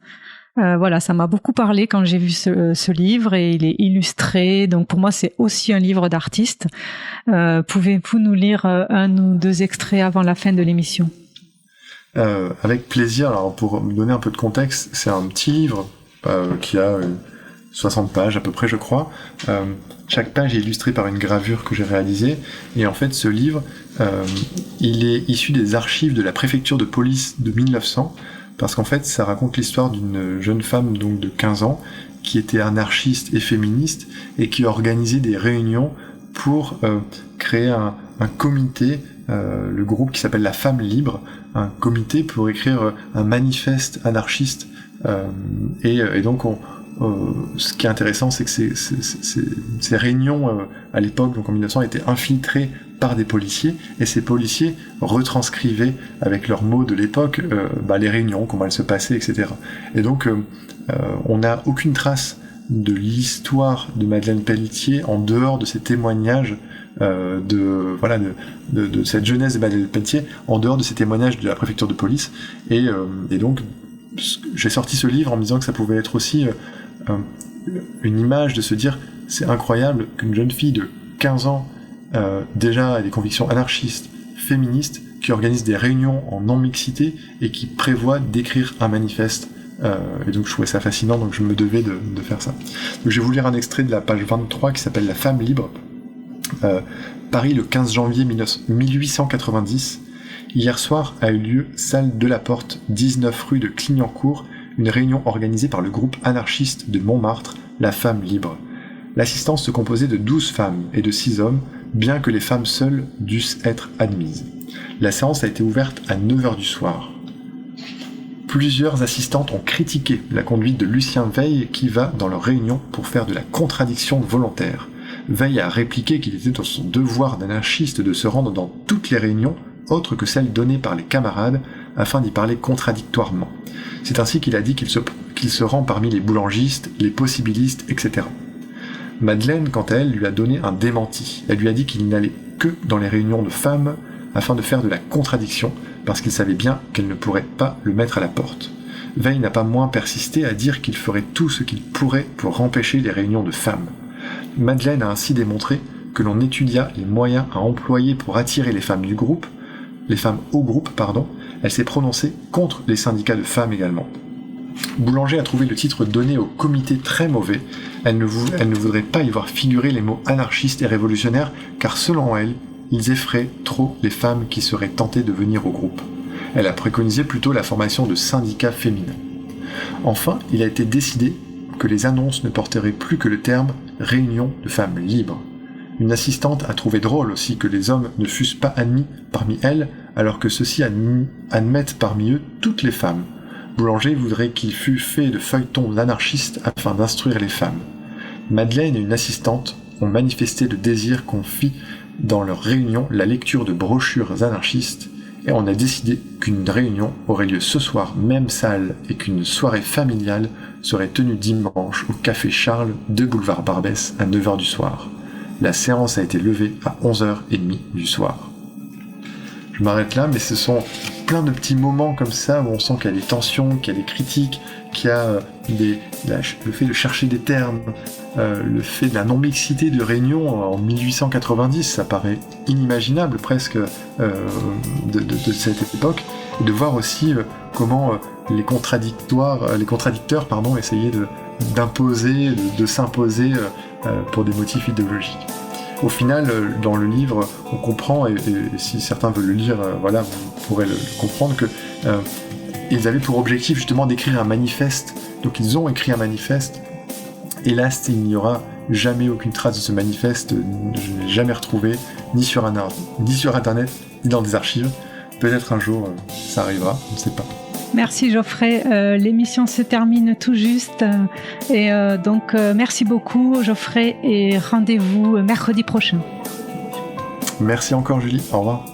Voilà, ça m'a beaucoup parlé quand j'ai vu ce livre, et il est illustré, donc pour moi c'est aussi un livre d'artiste. Pouvez-vous nous lire 1 ou 2 extraits avant la fin de l'émission? Avec plaisir. Alors pour me donner un peu de contexte, c'est un petit livre qui a 60 pages à peu près, je crois. Chaque page est illustrée par une gravure que j'ai réalisée, et en fait ce livre, il est issu des archives de la préfecture de police de 1900, parce qu'en fait ça raconte l'histoire d'une jeune femme donc de 15 ans qui était anarchiste et féministe et qui organisait des réunions pour créer un comité, le groupe qui s'appelle la Femme Libre, un comité pour écrire un manifeste anarchiste, et donc ce qui est intéressant, c'est que ces réunions à l'époque, donc en 1900, étaient infiltrées par des policiers, et ces policiers retranscrivaient avec leurs mots de l'époque les réunions, comment elles se passaient, etc. Et donc on n'a aucune trace de l'histoire de Madeleine Pelletier en dehors de ces témoignages de cette jeunesse de Madeleine Pelletier, en dehors de ces témoignages de la préfecture de police, et donc j'ai sorti ce livre en me disant que ça pouvait être aussi une image de se dire, c'est incroyable qu'une jeune fille de 15 ans déjà a des convictions anarchistes, féministes, qui organise des réunions en non-mixité et qui prévoit d'écrire un manifeste. Et donc je trouvais ça fascinant, donc je me devais de faire ça. Donc je vais vous lire un extrait de la page 23 qui s'appelle La Femme Libre. Paris, le 15 janvier 1890. Hier soir a eu lieu, salle de la Porte, 19 rue de Clignancourt, une réunion organisée par le groupe anarchiste de Montmartre, La Femme Libre. L'assistance se composait de 12 femmes et de 6 hommes, bien que les femmes seules dussent être admises. La séance a été ouverte à 9h du soir. Plusieurs assistantes ont critiqué la conduite de Lucien Veil qui va dans leur réunion pour faire de la contradiction volontaire. Veil a répliqué qu'il était dans son devoir d'anarchiste de se rendre dans toutes les réunions, autres que celles données par les camarades, afin d'y parler contradictoirement. C'est ainsi qu'il a dit qu'il se rend parmi les boulangistes, les possibilistes, etc. Madeleine, quant à elle, lui a donné un démenti. Elle lui a dit qu'il n'allait que dans les réunions de femmes afin de faire de la contradiction, parce qu'il savait bien qu'elle ne pourrait pas le mettre à la porte. Veil n'a pas moins persisté à dire qu'il ferait tout ce qu'il pourrait pour empêcher les réunions de femmes. Madeleine a ainsi démontré que l'on étudia les moyens à employer pour attirer les femmes au groupe, elle s'est prononcée contre les syndicats de femmes également. Boulanger a trouvé le titre donné au comité très mauvais. Elle ne voudrait pas y voir figurer les mots anarchistes et révolutionnaires, car selon elle, ils effraient trop les femmes qui seraient tentées de venir au groupe. Elle a préconisé plutôt la formation de syndicats féminins. Enfin, il a été décidé que les annonces ne porteraient plus que le terme « réunion de femmes libres ». Une assistante a trouvé drôle aussi que les hommes ne fussent pas admis parmi elles, alors que ceux-ci admettent parmi eux toutes les femmes. Boulanger voudrait qu'il fût fait de feuilletons anarchistes afin d'instruire les femmes. Madeleine et une assistante ont manifesté le désir qu'on fît dans leur réunion la lecture de brochures anarchistes, et on a décidé qu'une réunion aurait lieu ce soir, même salle, et qu'une soirée familiale serait tenue dimanche au Café Charles, 2 boulevard Barbès, à 9h du soir. La séance a été levée à 11h30 du soir. Je m'arrête là, mais ce sont plein de petits moments comme ça où on sent qu'il y a des tensions, qu'il y a des critiques, qu'il y a le fait de chercher des termes, le fait de la non-mixité de réunion en 1890, ça paraît inimaginable presque de cette époque, et de voir aussi comment les contradicteurs essayaient d'imposer, de s'imposer pour des motifs idéologiques. Au final, dans le livre, on comprend, et si certains veulent le lire, voilà, vous pourrez le comprendre, que ils avaient pour objectif justement d'écrire un manifeste. Donc ils ont écrit un manifeste. Hélas, il n'y aura jamais aucune trace de ce manifeste. Je ne l'ai jamais retrouvé, ni sur Internet, ni dans des archives. Peut-être un jour, ça arrivera, on ne sait pas. Merci Geoffrey, l'émission se termine tout juste donc merci beaucoup Geoffrey et rendez-vous mercredi prochain. Merci encore Julie, au revoir.